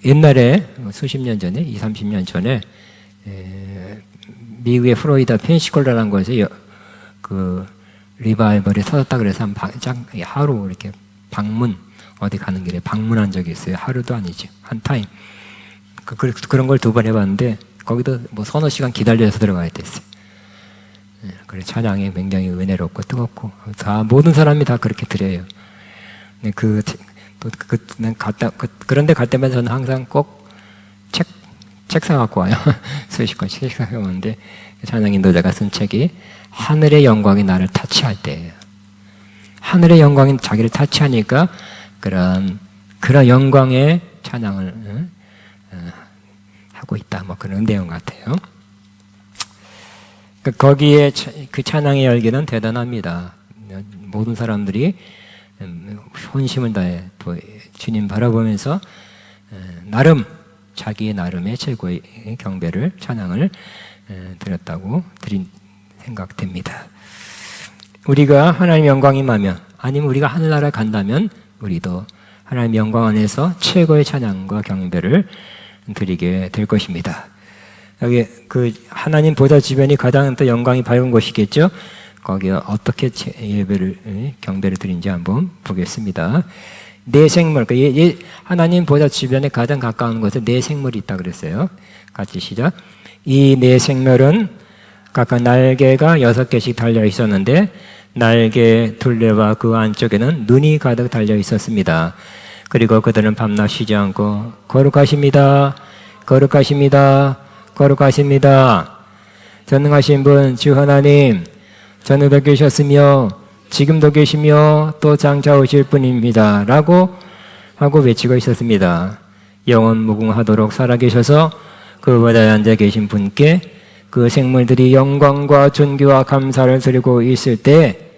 옛날에 수십 년 전에, 20, 30년 전에 미국의 플로리다 펜시콜라라는 곳에 그 리바이벌이 터졌다 그래서 하루 이렇게 어디 가는 길에 방문한 적이 있어요. 하루도 아니죠. 한 타임. 그런 걸 두 번 해봤는데 거기도 뭐 서너 시간 기다려서 들어가야 됐어요. 그래, 찬양이 굉장히 은혜롭고 뜨겁고 모든 사람이 다 그렇게 드려요. 그런데 갈 때마다 저는 항상 꼭 책 사갖고 와요. 수십 권씩 책 사갖고 오는데 찬양 인도자가 쓴 책이 하늘의 영광이 나를 타치할 때예요. 하늘의 영광이 자기를 타치하니까 그런 영광의 찬양을 하고 있다. 뭐 그런 내용 같아요. 거기에 그 찬양의 열기는 대단합니다. 모든 사람들이 혼심을 다해 주님 바라보면서 자기의 나름의 최고의 경배를, 찬양을 드린 생각됩니다. 우리가 하나님의 영광이 임하면, 아니면 우리가 하늘나라에 간다면 우리도 하나님의 영광 안에서 최고의 찬양과 경배를 드리게 될 것입니다. 여기 그 하나님 보좌 주변이 가장 또 영광이 밝은 곳이겠죠. 거기에 어떻게 경배를 드린지 한번 보겠습니다. 네 생물, 하나님 보좌 주변에 가장 가까운 곳에 네 생물이 있다 그랬어요. 같이 시작. 이 네 생물은 각각 날개가 6개씩 달려 있었는데 날개 둘레와 그 안쪽에는 눈이 가득 달려 있었습니다. 그리고 그들은 밤낮 쉬지 않고 거룩하십니다. 거룩하십니다. 거룩하십니다. 전능하신 분 주 하나님, 전에도 계셨으며 지금도 계시며 또 장차 오실 분입니다. 라고 하고 외치고 있었습니다. 영원 무궁하도록 살아계셔서 그 보좌에 앉아 계신 분께 그 생물들이 영광과 존귀와 감사를 드리고 있을 때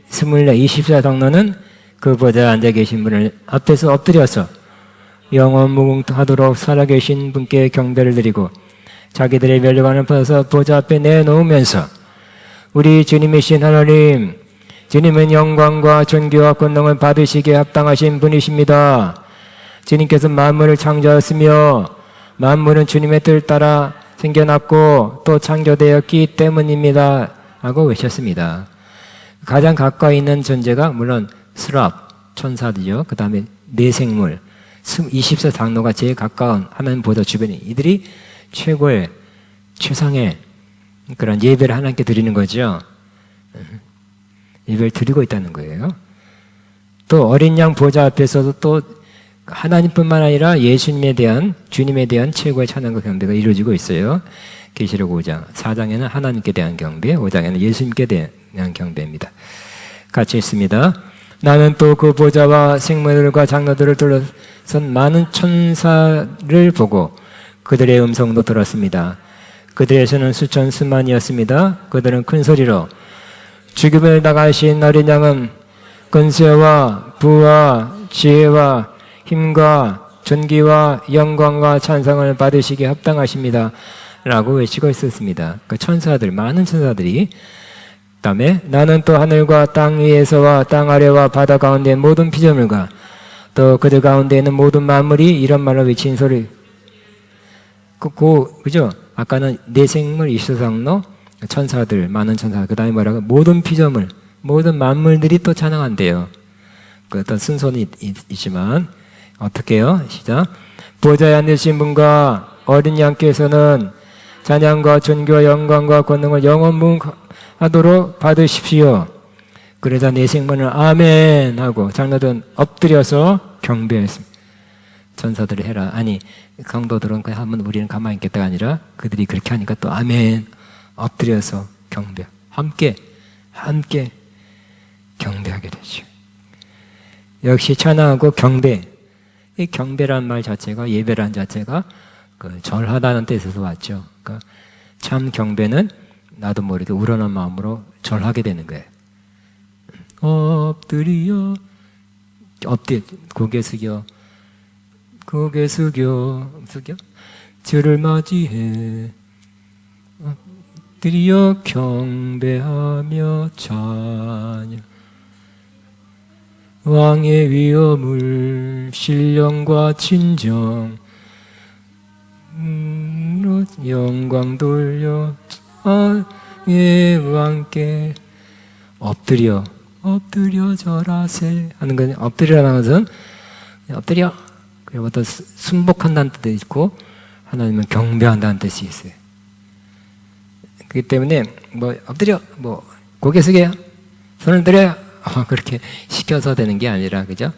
24장로는 그 보좌에 앉아 계신 분을 앞에서 엎드려서 영원 무궁하도록 살아계신 분께 경배를 드리고 자기들의 멸류관을 벗어서 보좌 앞에 내놓으면서 우리 주님이신 하나님, 주님은 영광과 존귀와 권능을 받으시기에 합당하신 분이십니다. 주님께서 만물을 창조하였으며 만물은 주님의 뜻 따라 생겨났고 또 창조되었기 때문입니다. 하고 외쳤습니다. 가장 가까이 있는 존재가 물론 스랍, 천사들이요. 그 다음에 내생물, 24장로가 제일 가까운 하나님 보좌 주변에 이들이 최고의, 최상의 그런 예배를 하나님께 드리는 거죠. 예배를 드리고 있다는 거예요. 또 어린 양 보좌 앞에서도 또 하나님뿐만 아니라 예수님에 대한, 주님에 대한 최고의 찬양과 경배가 이루어지고 있어요. 계시록 5장, 4장에는 하나님께 대한 경배, 5장에는 예수님께 대한 경배입니다. 같이 있습니다. 나는 또 그 보좌와 생물들과 장로들을 둘러싼 많은 천사를 보고 그들의 음성도 들었습니다. 그들의 수는 수천 수만이었습니다. 그들은 큰 소리로 죽음을 당하신 어린 양은 권세와 부와 지혜와 힘과 존귀와 영광과 찬송을 받으시기에 합당하십니다. 라고 외치고 있었습니다. 그 천사들, 많은 천사들이. 그 다음에 나는 또 하늘과 땅 위에서와 땅 아래와 바다 가운데 모든 피조물과 또 그들 가운데 있는 모든 만물이 이런 말로 외친 소리. 그죠? 아까는 내생물, 24장로, 천사들, 많은 천사, 그 다음에 뭐라고? 모든 피조물, 모든 만물들이 또 찬양한대요. 그 어떤 순서는 있지만, 어떻게 해요? 시작. 보좌에 앉으신 분과 어린 양께서는 찬양과 존귀와 영광과 권능을 영원무궁하도록 받으십시오. 그러자 내 생명을 아멘 하고 장로들은 엎드려서 경배했습니다. 전사들이 해라. 아니 강도들은 그냥 하면 우리는 가만히 있겠다가 아니라 그들이 그렇게 하니까 또 아멘 엎드려서 경배. 함께 경배하게 되죠. 역시 찬양하고 경배. 이 경배란 말 자체가 예배란 자체가 그 절하다는 뜻에서 왔죠. 그러니까 참 경배는 나도 모르게 우러난 마음으로 절하게 되는 거예요. 엎드려 고개 숙여 주를 맞이해 엎드려 경배하며 찬양 왕의 위엄을 신령과 진정 영광 돌려 왕의 왕께 엎드려 절하세 하는 건 엎드리라는 것은 엎드려 그리고 또 순복한다는 뜻도 있고 하나님은 경배한다는 뜻이 있어요. 그렇기 때문에 뭐 엎드려 뭐 고개 숙여요 손을 들어요 그렇게 시켜서 되는 게 아니라 그죠?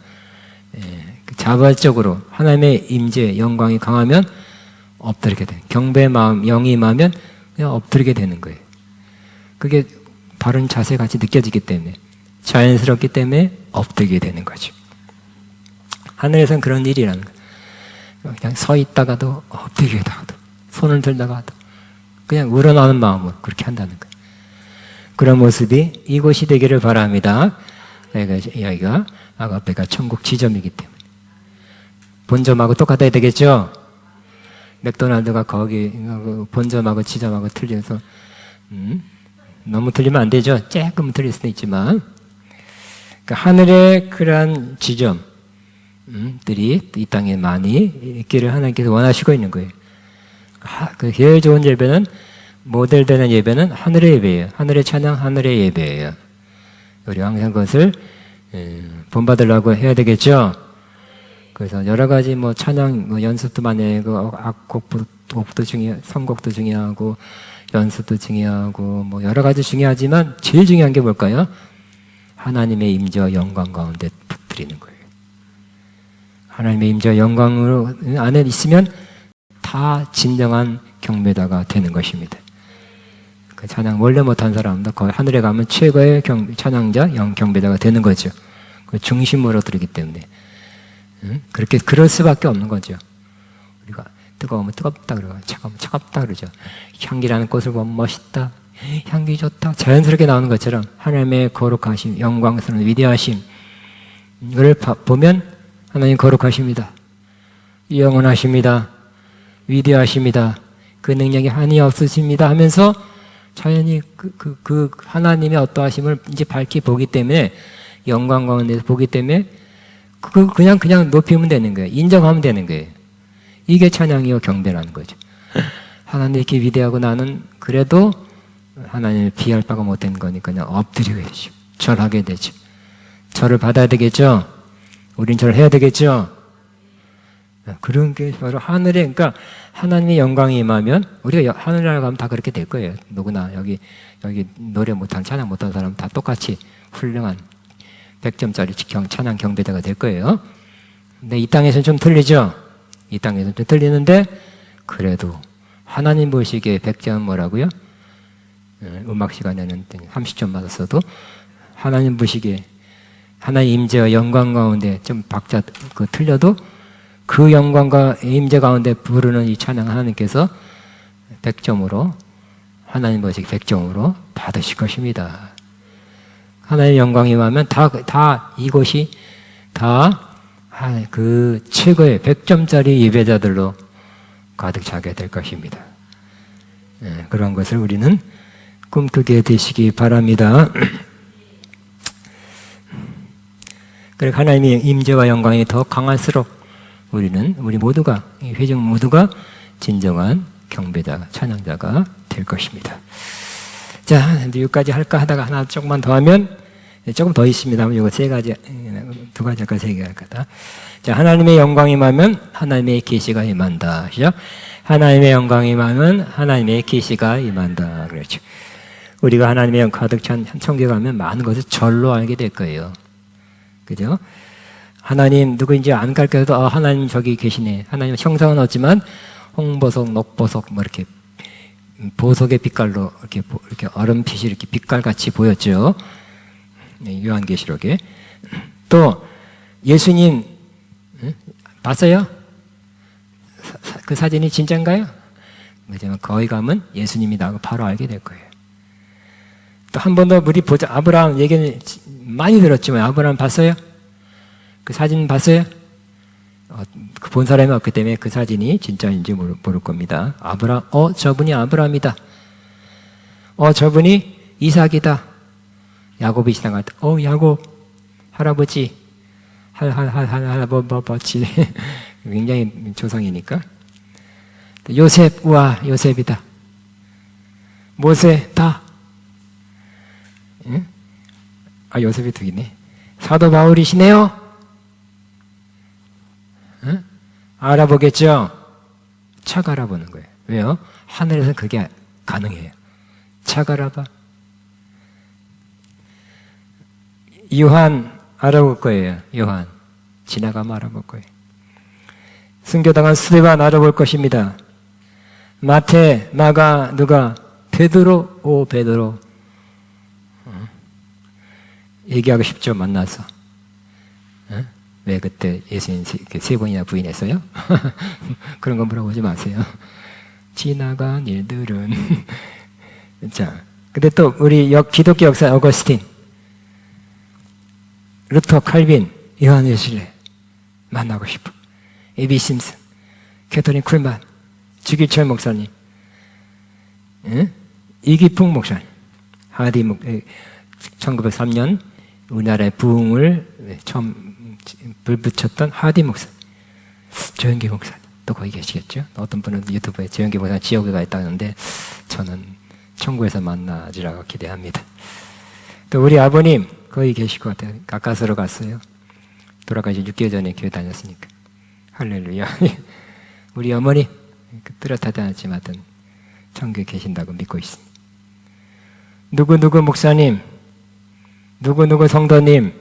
자발적으로 하나님의 임재 영광이 강하면 엎드리게 돼. 경배의 마음 영이 임하면 그냥 엎드리게 되는 거예요. 그게 바른 자세 같이 느껴지기 때문에 자연스럽기 때문에 엎드리게 되는 거죠. 하늘에서는 그런 일이라는 거예요. 그냥 서 있다가도 엎드리다가도 손을 들다가도 그냥 우러나는 마음으로 그렇게 한다는 거예요. 그런 모습이 이곳이 되기를 바랍니다. 여기가 아가페가 천국 지점이기 때문에 본점하고 똑같아야 되겠죠? 맥도날드가 거기 본점하고 지점하고 틀려서 너무 틀리면 안 되죠? 조금 틀릴 수도 있지만 그러니까 하늘의 그러한 지점들이 이 땅에 많이 있기를 하나님께서 원하시고 있는 거예요. 그 제일 좋은 예배는 모델되는 예배는 하늘의 예배예요. 하늘의 찬양, 하늘의 예배예요. 우리 항상 그것을 본받으려고 해야 되겠죠. 그래서 여러 가지 뭐 찬양 연습도 많이 하고 악곡도 중요, 선곡도 중요하고 연습도 중요하고 뭐 여러 가지 중요하지만 제일 중요한 게 뭘까요? 하나님의 임재와 영광 가운데 붙들이는 거예요. 하나님의 임재와 영광으로 안에 있으면 다 진정한 경배자가 되는 것입니다. 그 찬양 원래 못한 사람도 거의 하늘에 가면 최고의 찬양자, 경배자가 되는 거죠. 그 중심으로 들기 때문에 그렇게 그럴 수밖에 없는 거죠. 우리가 뜨거우면 뜨겁다 그러고 차가우면 차갑다 그러죠. 향기라는 꽃을 보면 멋있다, 향기 좋다, 자연스럽게 나오는 것처럼 하나님의 거룩하심, 영광스러운 위대하심 이걸 보면 하나님 거룩하십니다. 영원하십니다. 위대하십니다. 그 능력이 한이 없으십니다 하면서 자연히 그 하나님의 어떠하심을 이제 밝히 보기 때문에 영광 가운데서 보기 때문에 그냥 높이면 되는 거예요. 인정하면 되는 거예요. 이게 찬양이요 경배라는 거죠. 하나님 이렇게 위대하고 나는 그래도 하나님을 비할 바가 못된 거니까 그냥 엎드리게 되죠. 절하게 되죠. 절을 받아야 되겠죠. 우린 절해야 되겠죠. 그런 게 바로 하늘에, 그러니까 하나님의 영광이 임하면 우리가 하늘나라 가면 다 그렇게 될 거예요. 누구나 여기 노래 못한 찬양 못한 사람 다 똑같이 훌륭한 100점짜리 찬양 경배자가 될 거예요. 근데 이 땅에서는 좀 틀리죠. 이 땅에서는 좀 틀리는데 그래도 하나님 보시기에 100점 뭐라고요? 음악 시간에는 30점 받았어도 하나님 보시기에 하나님 임재와 영광 가운데 좀 박자 틀려도 그 영광과 임재 가운데 부르는 이 찬양 하나님께서 100점으로 하나님 보시기 100점으로 받으실 것입니다. 하나님의 영광이 임하면 다 이곳이 다 그 최고의 100점짜리 예배자들로 가득 차게 될 것입니다. 그런 것을 우리는 꿈꾸게 되시기 바랍니다. 그리고 하나님의 임재와 영광이 더 강할수록 우리 모두가, 회중 모두가 진정한 경배자, 찬양자가 될 것입니다. 자, 여기까지 할까 하다가 하나 조금만 더 하면, 조금 더 있습니다. 이거 두 가지 할까, 세 개 할까. 자, 하나님의 영광이 임하면 하나님의 계시가 임한다. 시작. 하나님의 영광이 임하면 하나님의 계시가 임한다. 그렇죠. 우리가 하나님의 영 가득 찬 천국에 가면 많은 것을 절로 알게 될 거예요. 그죠? 하나님 누구인지 안 가르쳐도 하나님 저기 계시네. 하나님 형상은 없지만 홍보석, 녹보석 뭐 이렇게 보석의 빛깔로 이렇게 얼음빛이 이렇게 빛깔같이 보였죠. 요한계시록에. 또 예수님 봤어요? 그 사진이 진짜인가요? 거기 가면 예수님이 나고 바로 알게 될 거예요. 또 한 번 더 우리 보자. 아브라함 얘기는 많이 들었지만 아브라함 봤어요? 그 사진 봤어요? 본 사람이 없기 때문에 그 사진이 진짜인지 모를 겁니다. 저분이 아브라함이다. 저분이 이삭이다. 야곱이 지나갈 때, 야곱, 할아버지, 할아버지. 굉장히 조상이니까. 요셉, 우와, 요셉이다. 모세, 다. 응? 요셉이 두 개네. 사도 바울이시네요? 응? 알아보겠죠? 착 알아보는 거예요. 왜요? 하늘에서는 그게 가능해요. 착 알아봐. 요한 알아볼 거예요. 요한. 지나가면 알아볼 거예요. 순교당한 스데반 알아볼 것입니다. 마태, 마가, 누가, 베드로, 베드로. 얘기하고 싶죠, 만나서. 왜 그때 예수님 세 번이나 부인했어요? 그런 거 물어보지 마세요. 지나간 일들은. 자, 근데 또 우리 기독교 역사 어거스틴, 루터 칼빈, 요한 웨슬레 만나고 싶어. 에비 심슨, 캐터린 쿨만, 주기철 목사님, 이기풍 목사님, 하디 목 1903년 우리나라의 부흥을 처음 불붙였던 하디 목사님, 조영기 목사님 또 거기 계시겠죠? 어떤 분은 유튜브에 조영기 목사님 지옥에 가 있다는데 저는 천국에서 만나지라고 기대합니다. 또 우리 아버님 거기 계실 것 같아요. 가까스로 갔어요. 돌아가시 6개월 전에 교회 다녔으니까. 할렐루야. 우리 어머니 뚜렷하지 않지만 천국에 계신다고 믿고 있습니다. 누구누구 목사님, 누구누구 성도님,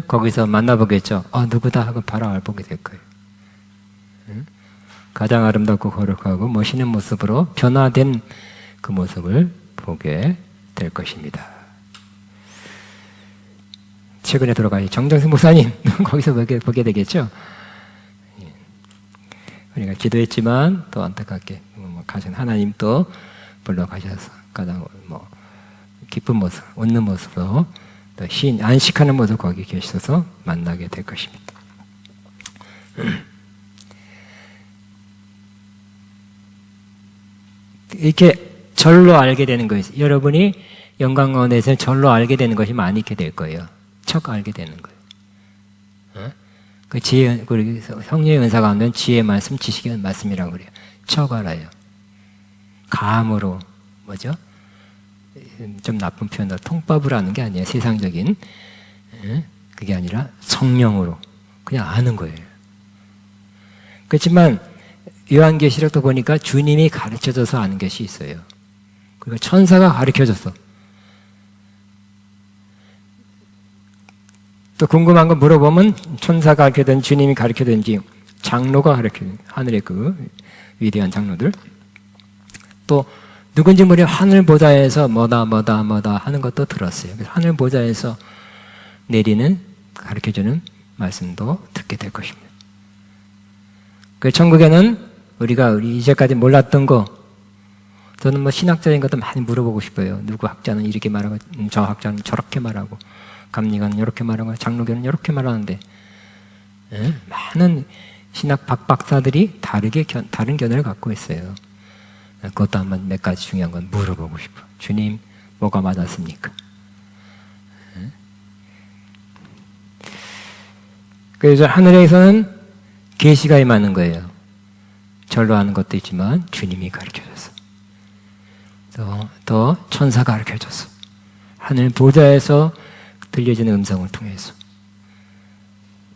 거기서 만나보겠죠. 누구다 하고 바로 알아보게 될 거예요. 가장 아름답고 거룩하고 멋있는 모습으로 변화된 그 모습을 보게 될 것입니다. 최근에 돌아가신 정정승 목사님 거기서 보게 되겠죠. 우리가 기도했지만 또 안타깝게 가신 하나님 또 불러가셔서 가장 기쁜 모습, 웃는 모습으로 또 안식하는 모습 거기 계셔서 만나게 될 것입니다. 이렇게 절로 알게 되는 거예요. 여러분이 영광가운데서 절로 알게 되는 것이 많이 있게 될 거예요. 척 알게 되는 거예요. 그 지혜, 성령의 은사 가운데는 지혜의 말씀, 지식의 말씀이라고 그래요. 척 알아요. 감으로, 뭐죠? 좀 나쁜 표현으로 통밥을 하는 게 아니에요. 세상적인. 그게 아니라 성령으로 그냥 아는 거예요. 그렇지만 요한계시록도 보니까 주님이 가르쳐줘서 아는 것이 있어요. 그리고 천사가 가르쳐줬어. 또 궁금한 거 물어보면 천사가 가르쳐든 주님이 가르쳐든지 장로가 가르쳐든 하늘의 그 위대한 장로들 또 누군지 모르게 하늘 보좌에서 뭐다 하는 것도 들었어요. 그래서 하늘 보좌에서 내리는 가르쳐주는 말씀도 듣게 될 것입니다. 그 천국에는 우리가 이제까지 몰랐던 거 저는 신학적인 것도 많이 물어보고 싶어요. 누구 학자는 이렇게 말하고 저 학자는 저렇게 말하고 감리관은 이렇게 말하고 장로교는 이렇게 말하는데 많은 신학 박사들이 다른 견해를 갖고 있어요. 그것도 한번 몇 가지 중요한 건 물어보고 싶어. 주님 뭐가 맞았습니까? 그래서 하늘에서는 계시가 임하는 거예요. 절로 하는 것도 있지만 주님이 가르쳐줬어. 또 천사가 가르쳐줬어. 하늘 보좌에서 들려지는 음성을 통해서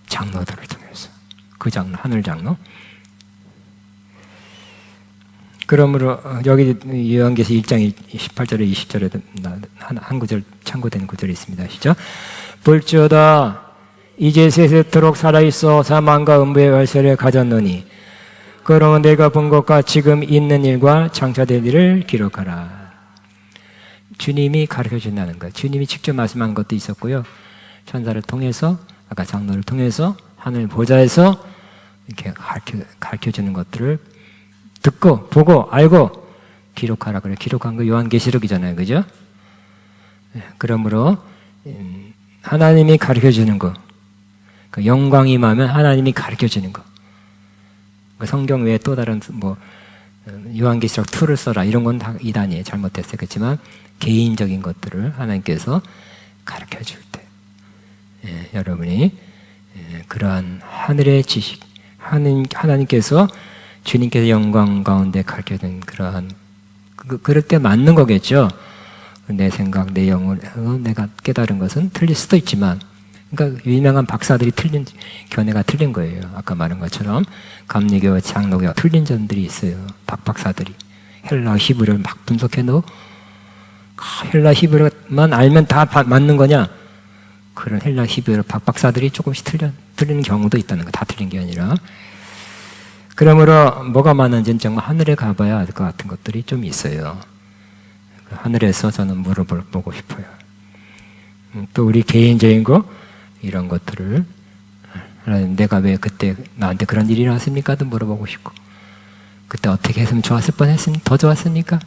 장로들을 통해서 그 장로, 하늘 장로. 그러므로 여기 요한계시 1장 18절에 20절에 한 구절 참고된 구절이 있습니다. 시죠. 볼지어다 이제 세세토록 살아있어 사망과 음부의 열쇠를 가졌노니 그러면 내가 본 것과 지금 있는 일과 장차될 일을 기록하라. 주님이 가르쳐 준다는 거예요. 주님이 직접 말씀한 것도 있었고요. 천사를 통해서 아까 장로를 통해서 하늘 보좌에서 이렇게 가르쳐 주는 것들을 듣고 보고 알고 기록하라 그래. 기록한 거 요한계시록이잖아요. 그죠? 그러므로 하나님이 가르쳐 주는 거, 영광이 임하면 하나님이 가르쳐 주는 거. 성경 외에 또 다른 요한계시록 2를 써라 이런 건 다 이단이에요. 잘못됐어요. 그렇지만 개인적인 것들을 하나님께서 가르쳐 줄 때, 여러분이 그러한 하늘의 지식, 하나님께서 주님께서 영광 가운데 가르쳐 준 그러한 그럴 때 맞는 거겠죠. 내 생각, 내 영을 내가 깨달은 것은 틀릴 수도 있지만, 그러니까 유명한 박사들이 틀린 견해가 틀린 거예요. 아까 말한 것처럼 감리교, 장로교 틀린 점들이 있어요. 박사들이 헬라 히브리를 막 분석해 놓고 헬라 히브리만 알면 다 맞는 거냐? 그런 헬라 히브리 박사들이 조금씩 틀리는 경우도 있다는 거. 다 틀린 게 아니라. 그러므로 뭐가 많은지는 정말 하늘에 가봐야 알 것 같은 것들이 좀 있어요. 하늘에서 저는 물어보고 싶어요. 또 우리 개인적인 거 이런 것들을 내가 왜 그때 나한테 그런 일이 일어났습니까?도 물어보고 싶고, 그때 어떻게 했으면 좋았을 뻔했습니까? 더 좋았습니까?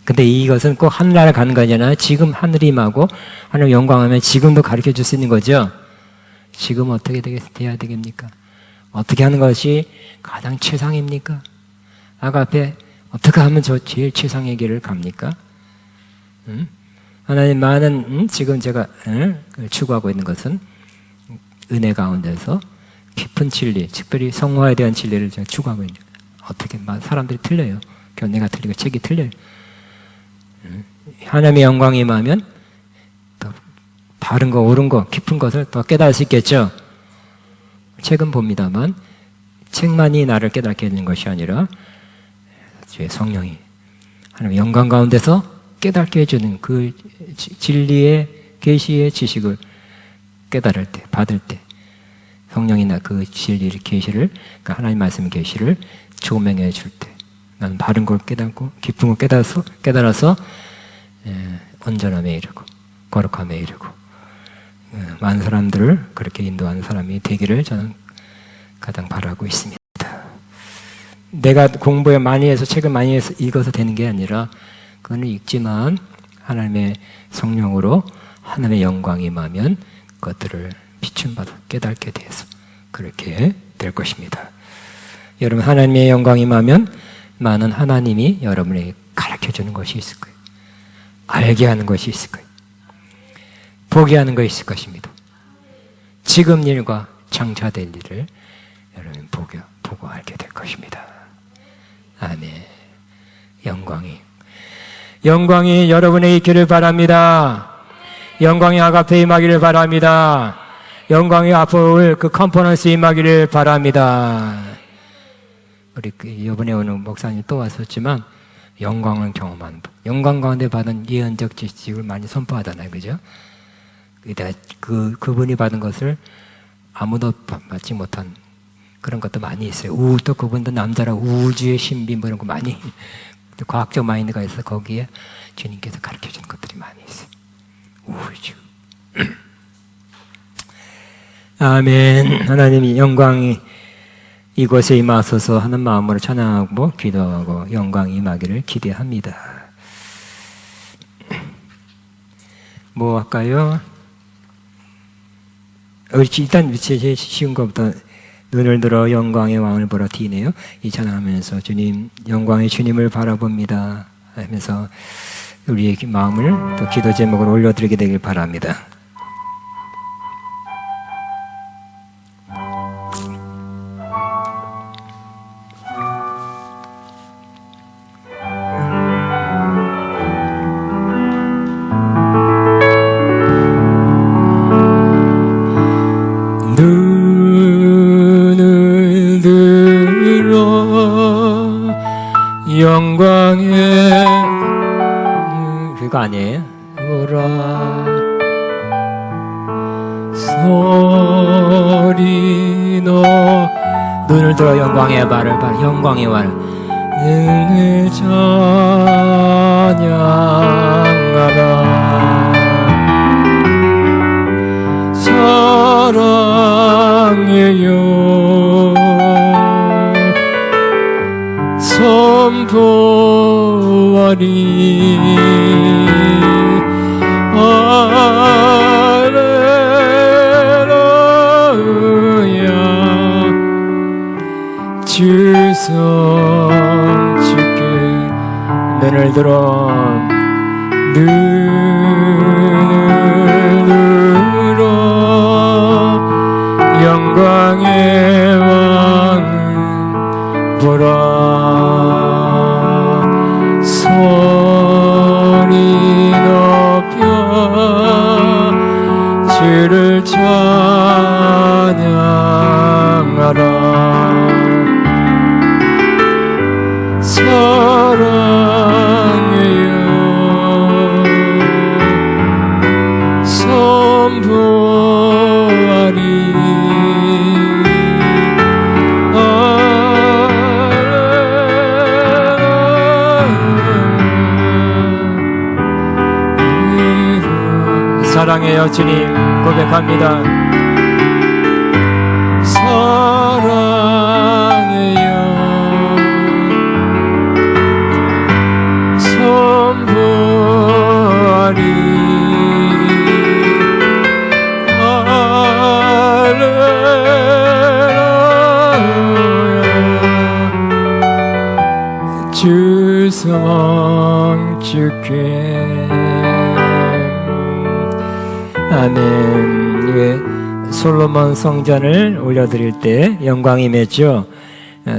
근데 이것은 꼭 하늘나라 가는 거 아니잖아요. 지금 하늘이 임하고 하늘 영광하면 지금도 가르쳐 줄 수 있는 거죠. 지금 어떻게 돼야 되겠습니까? 어떻게 하는 것이 가장 최상입니까? 아까 앞에 어떻게 하면 저 제일 최상의 길을 갑니까? 하나님 많은 지금 제가 추구하고 있는 것은 은혜 가운데서 깊은 진리, 특별히 성화에 대한 진리를 제가 추구하고 있는 거예요. 어떻게 사람들이 틀려요. 견해가 틀리고 책이 틀려요. 하나님의 영광이 임하면 더 바른 거, 옳은 거, 깊은 것을 더 깨달을 수 있겠죠. 책은 봅니다만 책만이 나를 깨닫게 해주는 것이 아니라 주의 성령이 하나님의 영광 가운데서 깨닫게 해주는 그 진리의 계시의 지식을 깨달을 때, 받을 때 성령이 그 진리의 계시를, 그 하나님 말씀의 계시를 조명해 줄 때 나는 바른 걸 깨닫고 깊은 걸 깨달아서 온전함에 이르고 거룩함에 이르고 많은 사람들을 그렇게 인도하는 사람이 되기를 저는 가장 바라고 있습니다. 내가 공부 많이 해서 책을 많이 해서 읽어서 되는 게 아니라 그거는 읽지만 하나님의 성령으로 하나님의 영광이 임하면 그것들을 비춤받아 깨닫게 돼서 그렇게 될 것입니다. 여러분, 하나님의 영광이 임하면 많은 하나님이 여러분에게 가르쳐주는 것이 있을 거예요. 알게 하는 것이 있을 거예요. 보게 하는 것이 있을 것입니다. 지금 일과 장차될 일을 여러분 보고 알게 될 것입니다. 아멘. 영광이 여러분에게 있기를 바랍니다. 영광이 아가페 임하기를 바랍니다. 영광이 앞으로 올 그 컨퍼런스 임하기를 바랍니다. 우리 이번에 오는 목사님 또 왔었지만 영광을 경험하는 분, 영광 가운데 받은 예언적 지식을 많이 선포하잖아요. 그죠? 그분이 받은 것을 아무도 받지 못한 그런 것도 많이 있어요. 또 그분도 남자라 우주의 신비 이런 거 많이 과학적 마인드가 있어서 거기에 주님께서 가르쳐준 것들이 많이 있어요. 우주. 아멘. 하나님이 영광이 이곳에 임하소서 하는 마음으로 찬양하고 기도하고 영광이 임하기를 기대합니다. 뭐 할까요? 일단 제일 쉬운 것부터 눈을 들어 영광의 왕을 보라 디네요. 이 찬양하면서 주님, 영광의 주님을 바라봅니다 하면서 우리의 마음을 또 기도 제목으로 올려드리게 되길 바랍니다. 눈을 들어 그거 아니에요? 우라 소리노 눈을 들어 영광의 발을 영광의 발을 능을 찬양하라 사랑해요 선포하리 주성 주께 눈을 들어 영광의 왕을 보라 소리 높여 주를 찬양하라 사랑해요 선포하리 사랑해요 주님 고백합니다 사랑해요 선포하리 할렐루야 주성 주께 아멘. 왜 솔로몬 성전을 올려드릴 때 영광이 맺죠.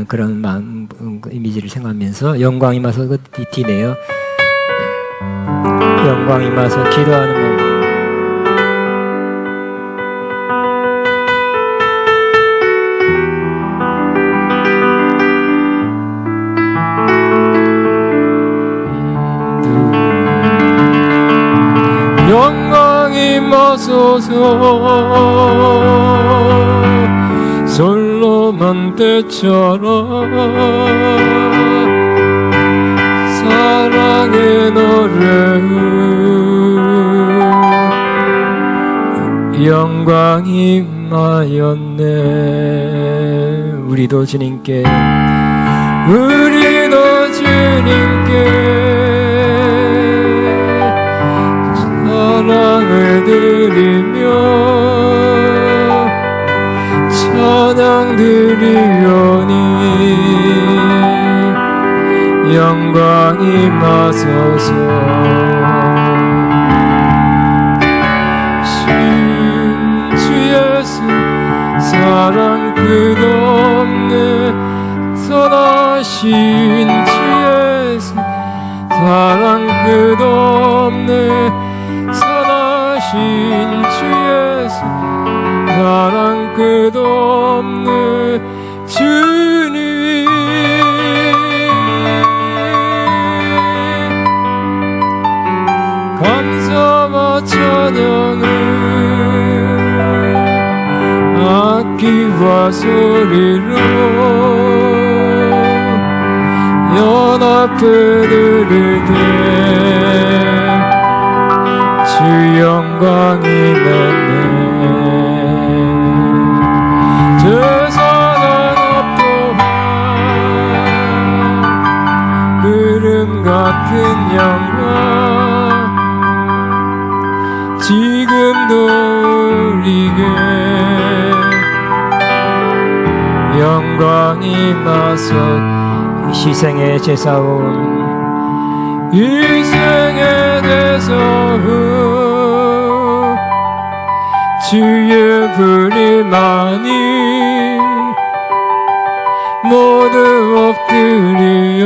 그런 마음 이미지를 생각하면서 영광이 임하서 그 뒤네요. 영광이 임하서 기도하는 마음. 영광이 임하소서 솔로몬 때처럼 사랑의 노래 영광이 임하였네 우리도 주님께 사랑을 드리며 찬양 드리오니 영광이 임하소서 주 예수 사랑 끝없네 선하신 주 예수 사랑 끝없네 선하신 주 예수 사랑 끝없네 주님 감사와 찬양을 악기와 소리로 연합해 드리되 주 영광이 맺네 제사장 또한 구름 같은 영광 지금도 우리에게 영광이 임하소 희생의 제사온 희생의 제사온 주의 불이만이 모두 엎드려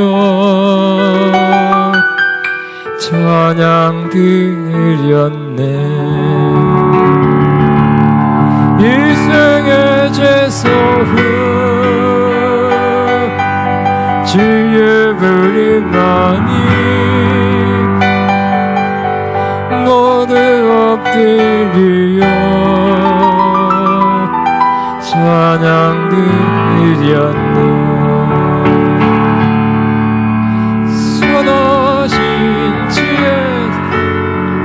찬양 드렸네 희생의 제사온 주의 불이만이 엎드려 찬양 드렸네. 선하신 주의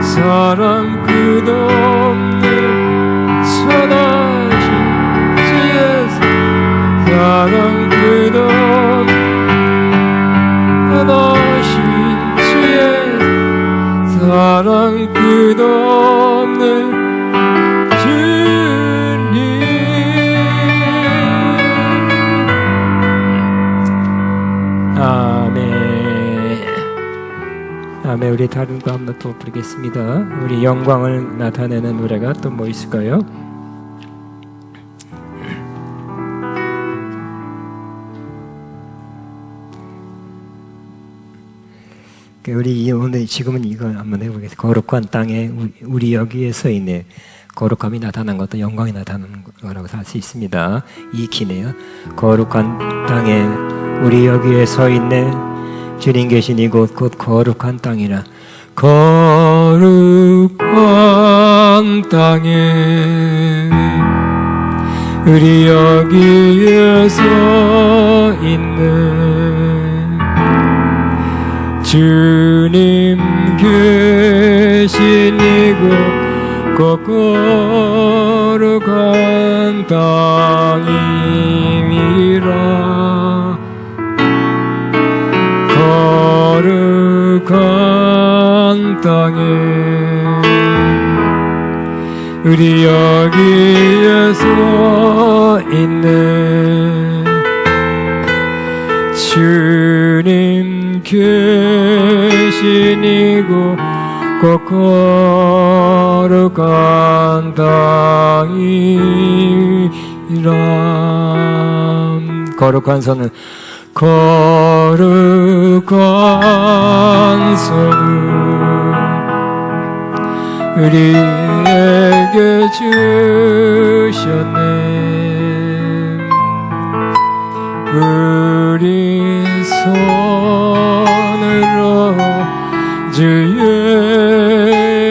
사랑 끝없는 선하신 주의 사랑 끝없는 선하신 주의 사랑 끝없는 주님. 아멘. 아멘. 우리 다른 거 한번 또 부르겠습니다. 우리 영광을 나타내는 노래가 또 뭐 있을까요? 우리 오늘 지금은 이거 한번 해보겠습니다. 거룩한 땅에 우리 여기에 서 있네. 거룩함이 나타난 것도 영광이 나타나는 거라고 할 수 있습니다. 이 키네요. 거룩한 땅에 우리 여기에 서 있네. 주님 계신 이곳 곧 거룩한 땅이라. 거룩한 땅에 우리 여기에 서 있네. 주님 계신 이곳 곧 거룩한 땅이라. 거룩한 땅에 우리 여기에 서 있네. 주님 계신 이곳 곧 거룩한 땅이라. 거룩한 손을 거룩한 손을 우리에게 주셨네. 우리 손으로 주의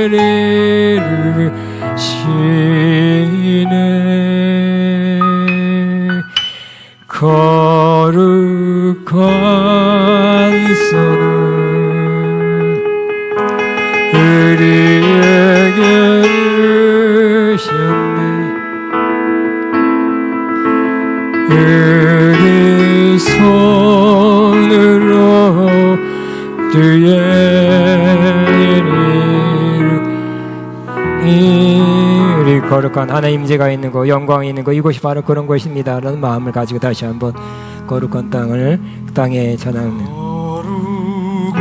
일을 시네. 거룩한 손을 우리에게 주셨네. 우리 손으로 주의 우리 거룩한 하나님 임재가 있는 곳, 영광이 있는 곳, 이곳이 바로 그런 곳입니다 라는 마음을 가지고 다시 한번 거룩한 땅을 땅에 전하는 거룩한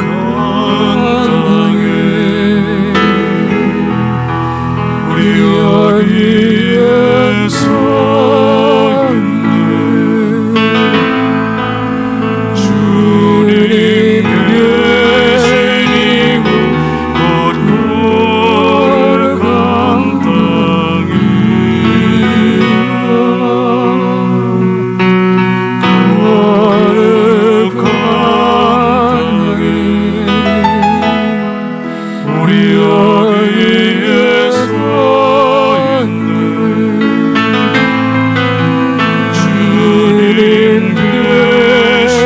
땅에 우리 여기에 서 있네. 주님 계신 이곳 곧 거룩한 우리 여기에 서 있네. 주님 계신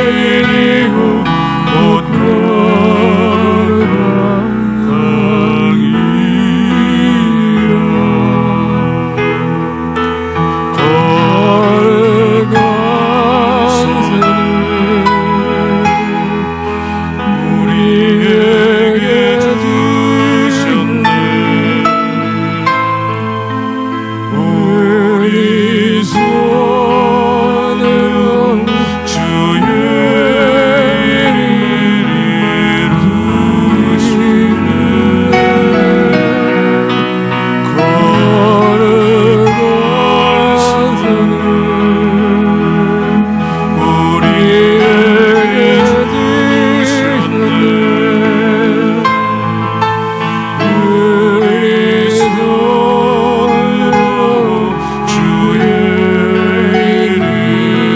이곳 곧 거룩한 땅이라. 거룩한 손을 우리에게 주셨네. 우리 손으로 주의 일을 이루시네. 거룩한 손을 우리에게 주셨네. 우리 손으로 주의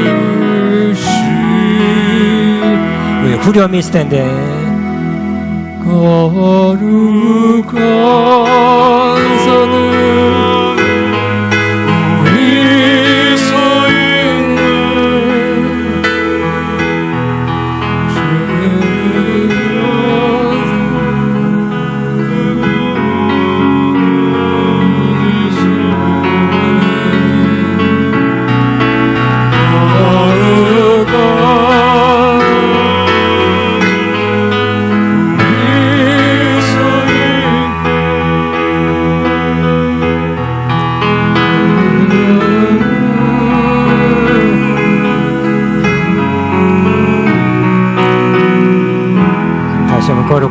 일을 시네. 후렴이 있을 텐데 거룩한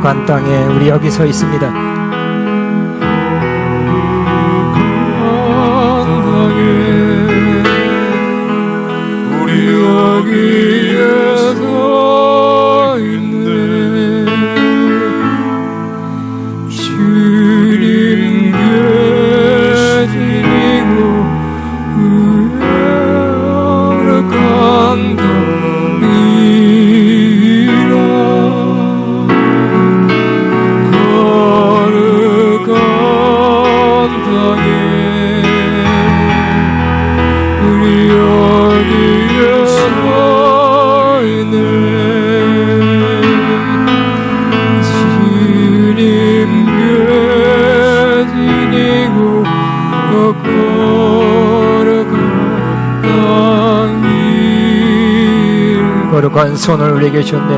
거룩한 땅에 우리 여기 서 있습니다. 우리 여기에 서 있네. 주님께 드리고 거룩한 땅이라. 거룩한 땅에 우리 여기에 서 있네. 주님께 드리고 거룩한 땅이. 거룩한 손을 우리에게 주셨네.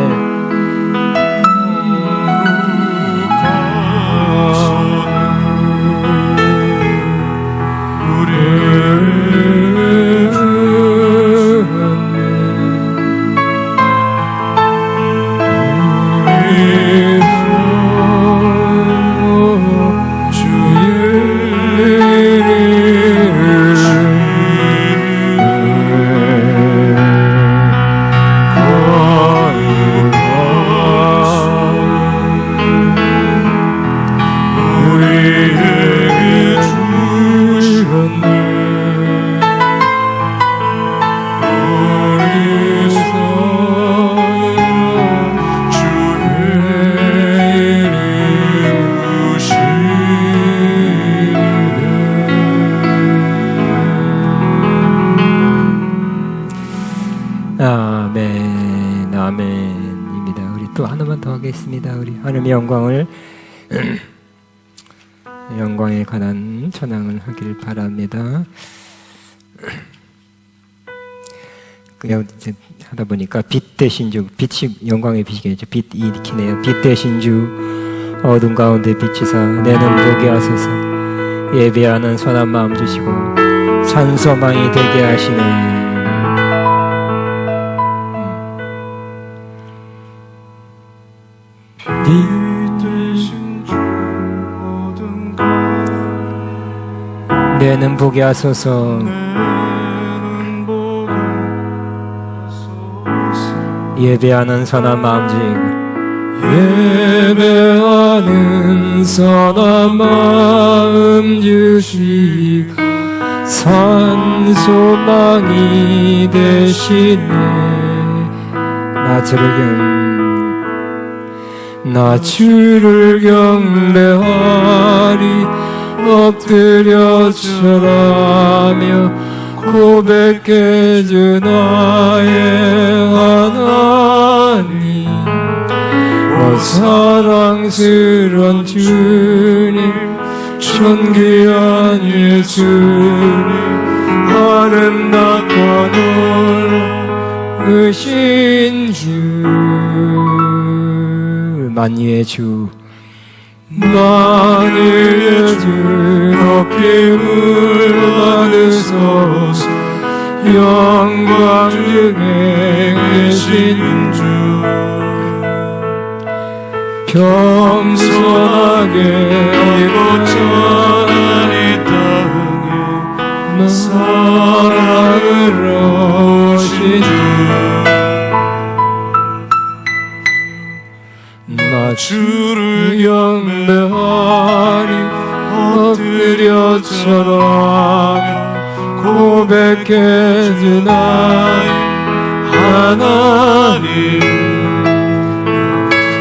아멘, 아멘입니다. 우리 또 하나만 더 하겠습니다. 우리 하나님의 영광을 영광에 관한 찬양을 하길 바랍니다. 그냥 이제 하다 보니까 빛 대신 주, 빛이 영광의 빛이겠죠. 빛 일으키네요. 빛 대신 주, 어둠 가운데 비치사 내 눈 보게 하소서. 예배하는 선한 마음 주시고 찬소망이 되게 하시네. 빛 대신 주 어둠 가운데 내 눈 보게 하소서. 내는 보게 하소서. 예배하는 선한 마음 주시고 예배하는 선한 마음 주시고 산소망이 되시네. 나 주를 경배하리. 엎드려 절하며 고백해 주 나의 하나님. 사랑스런 주님, 존귀한 예수님, 아름답고 놀라우신 주, 만유의 주, 만유의 주, 높임을 받으소서. 영광 중에 계신 주, 겸손하게 고천한 이 땅에 사랑으로 오신 주, 나 주를 경배하리. 엎드려 절하며 고백해 주 나의 하나님.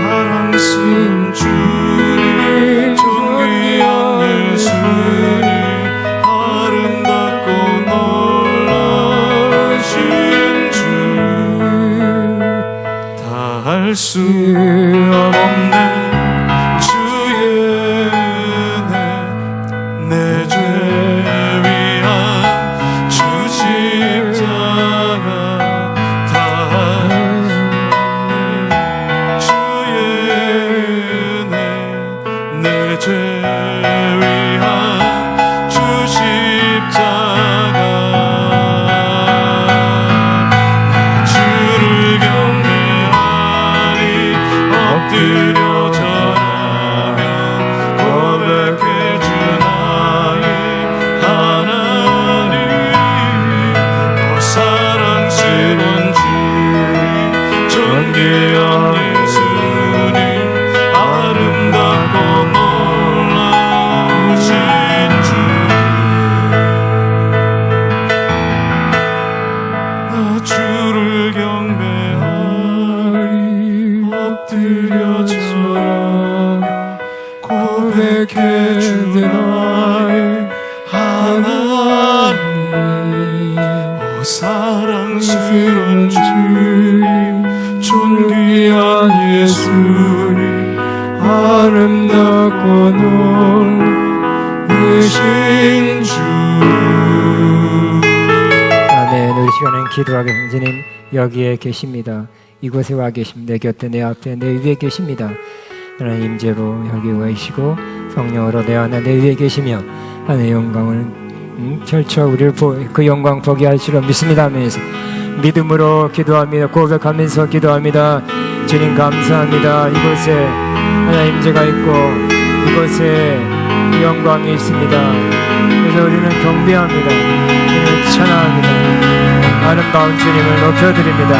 사랑스러운 주님, 존귀한 예수님, 아름답고 놀라우신 주, 다 할 수 없네 주의 은혜, 내 죄 위한 주 십자가, 다 할 수 없네 주의 은혜, 내 죄 위한 주 십자가. 주를 경배하리. 엎드려 절 고백해 주나의 하나님, 오 사랑스러운 주님, 존귀한 예수님, 아름답고 놀라신 주. 아멘. 우리 시간엔 기도하겠습니다. 주님 여기에 계십니다. 이곳에 와 계십니다. 내 곁에, 내 앞에, 내 위에 계십니다. 하나님 임재로 여기 와 계시고 성령으로 내 안에 내 위에 계시며 하나님의 영광을 펼쳐 우리를 그 영광 보게 할 줄로 믿습니다 하면서 믿음으로 기도합니다. 고백하면서 기도합니다. 주님 감사합니다. 이곳에 하나님 임재가 있고 이곳에 영광이 있습니다. 그래서 우리는 경배합니다. 우리는 찬양합니다. 아름다운 주님을 높여드립니다.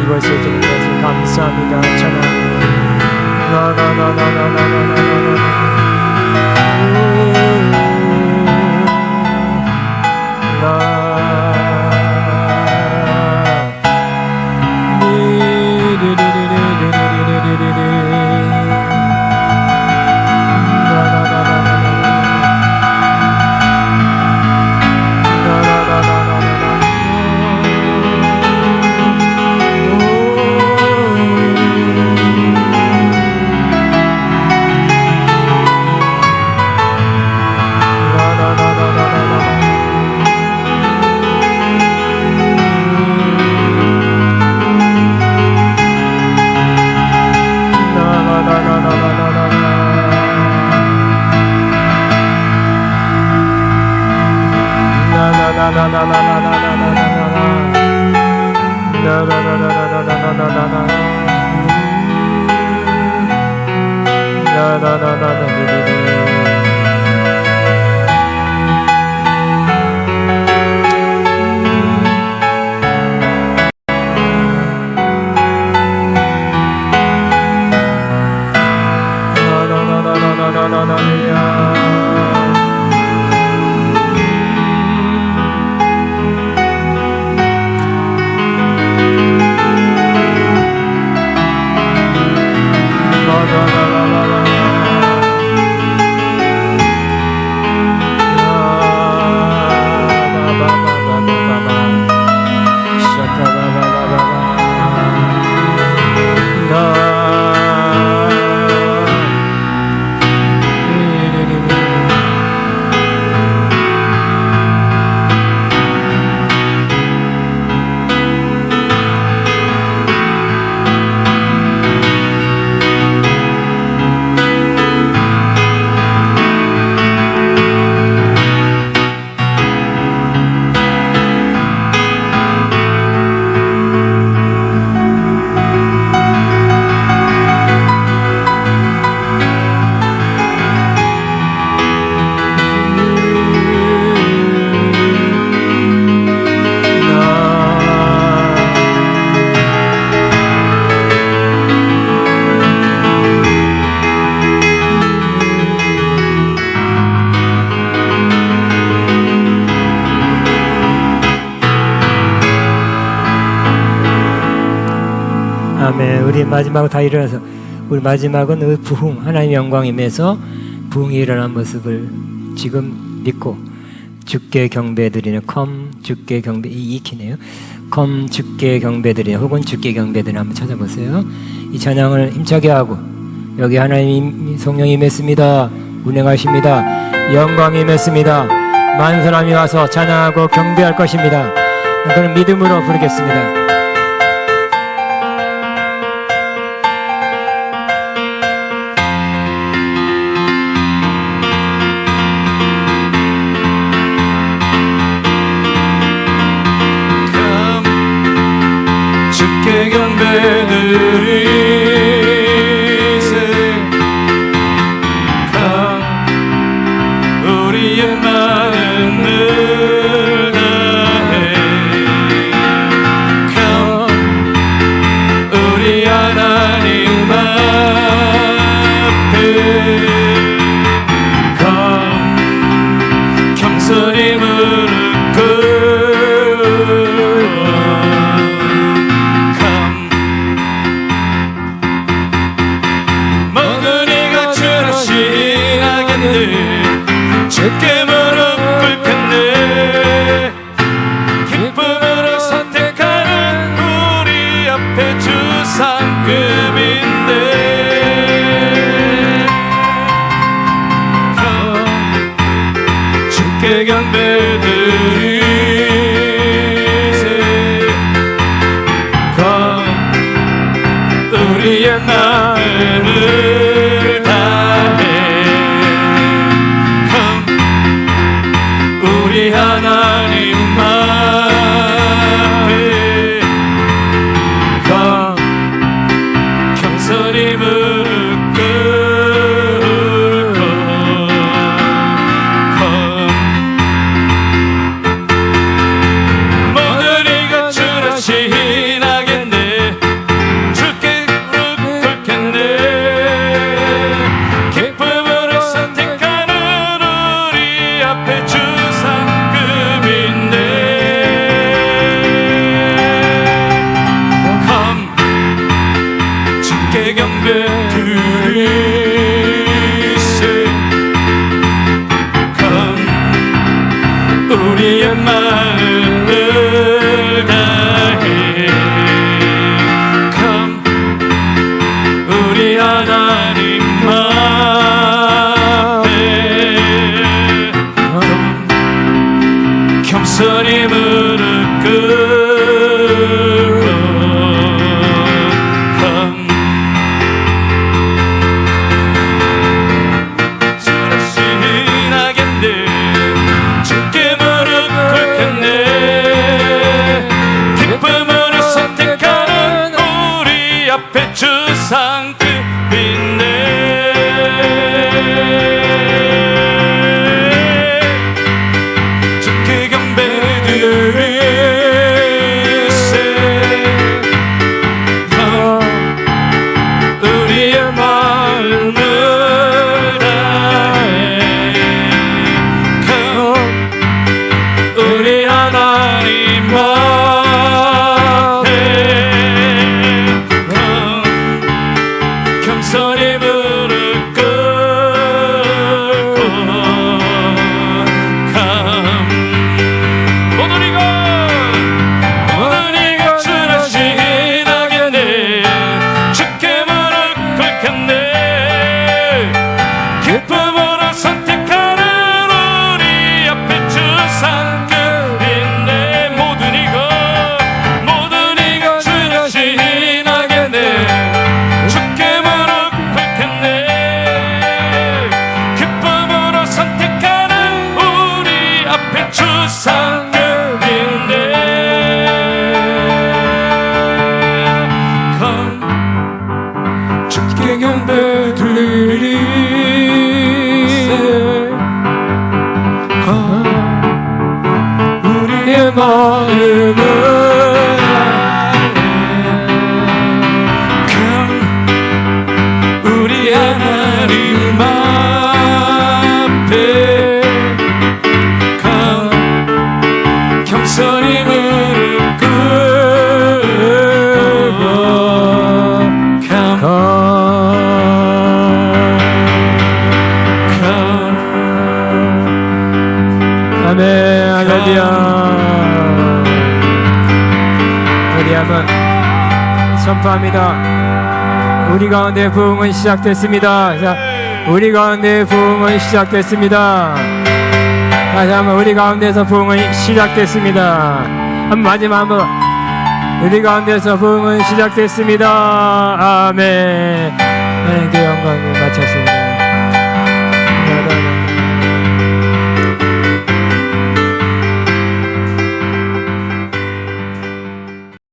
이것을 주는 것을 감사합니다. 아멘. 우리 마지막으로 다 일어나서 우리 마지막은 그 부흥 하나님의 영광이 임해서 부흥이 일어난 모습을 지금 믿고 주께 경배드리는 주께 경배 이 익히네요. 주께 경배드리는 혹은 주께 경배드리는 한번 찾아보세요. 이 찬양을 힘차게 하고 여기 하나님 성령이 임했습니다. 운행하십니다. 영광이 임했습니다. 많은 사람이 와서 찬양하고 경배할 것입니다. 그런 믿음으로 부르겠습니다. 주께 경배드리세 주께 무릎 꿇겠네. 기쁨으로 선택하는 우리 앞에 주 상급인데 주께 경배드리세. 우리의 마음을 다해 우리 하나님 앞에 겸손히 무릎 꿇고 모든 이가 주라 시인하겠네. 주께 무릎 꿇겠네. 기쁨으로 선택하는 우리 앞에 주 상급인데 주께 경배드리세. 우리의 마음을 다해 우리 하나님 앞에 겸손히 무릎 꿇고 주라 시인하겠네. 주께 무릎 꿇겠네. 기쁨으로 선택하는 우리 앞에 주 상급인데 주께 경배드리세. 우리의 마음을 다해 우리 하나님 앞에 겸손히 무릎 꿇고 모든 이가 주라 시인하겠네. 주께 무릎 꿇겠네. 기쁨으로 선택하는 우리 앞에 주 상급인데 모든 이가 주라 시인하겠네. 주께 무릎 꿇겠네. 기쁨으로 선택하는 우리 앞에 주 상급인데 주께 경배드리세. 우리의 마음을 우리 하나님 앞에 겸손히 무릎 꿇고 아멘. 할렐루야. 우리 한번 선포합니다. 우리 가운데 부흥은 시작됐습니다. 자, 우리 가운데 부흥은 시작됐습니다. 다시 한번 우리 가운데서 부흥은 시작됐습니다. 한 마지막 한번 우리 가운데서 부흥은 시작됐습니다. 아멘. 네, 그 영광을 마쳤습니다.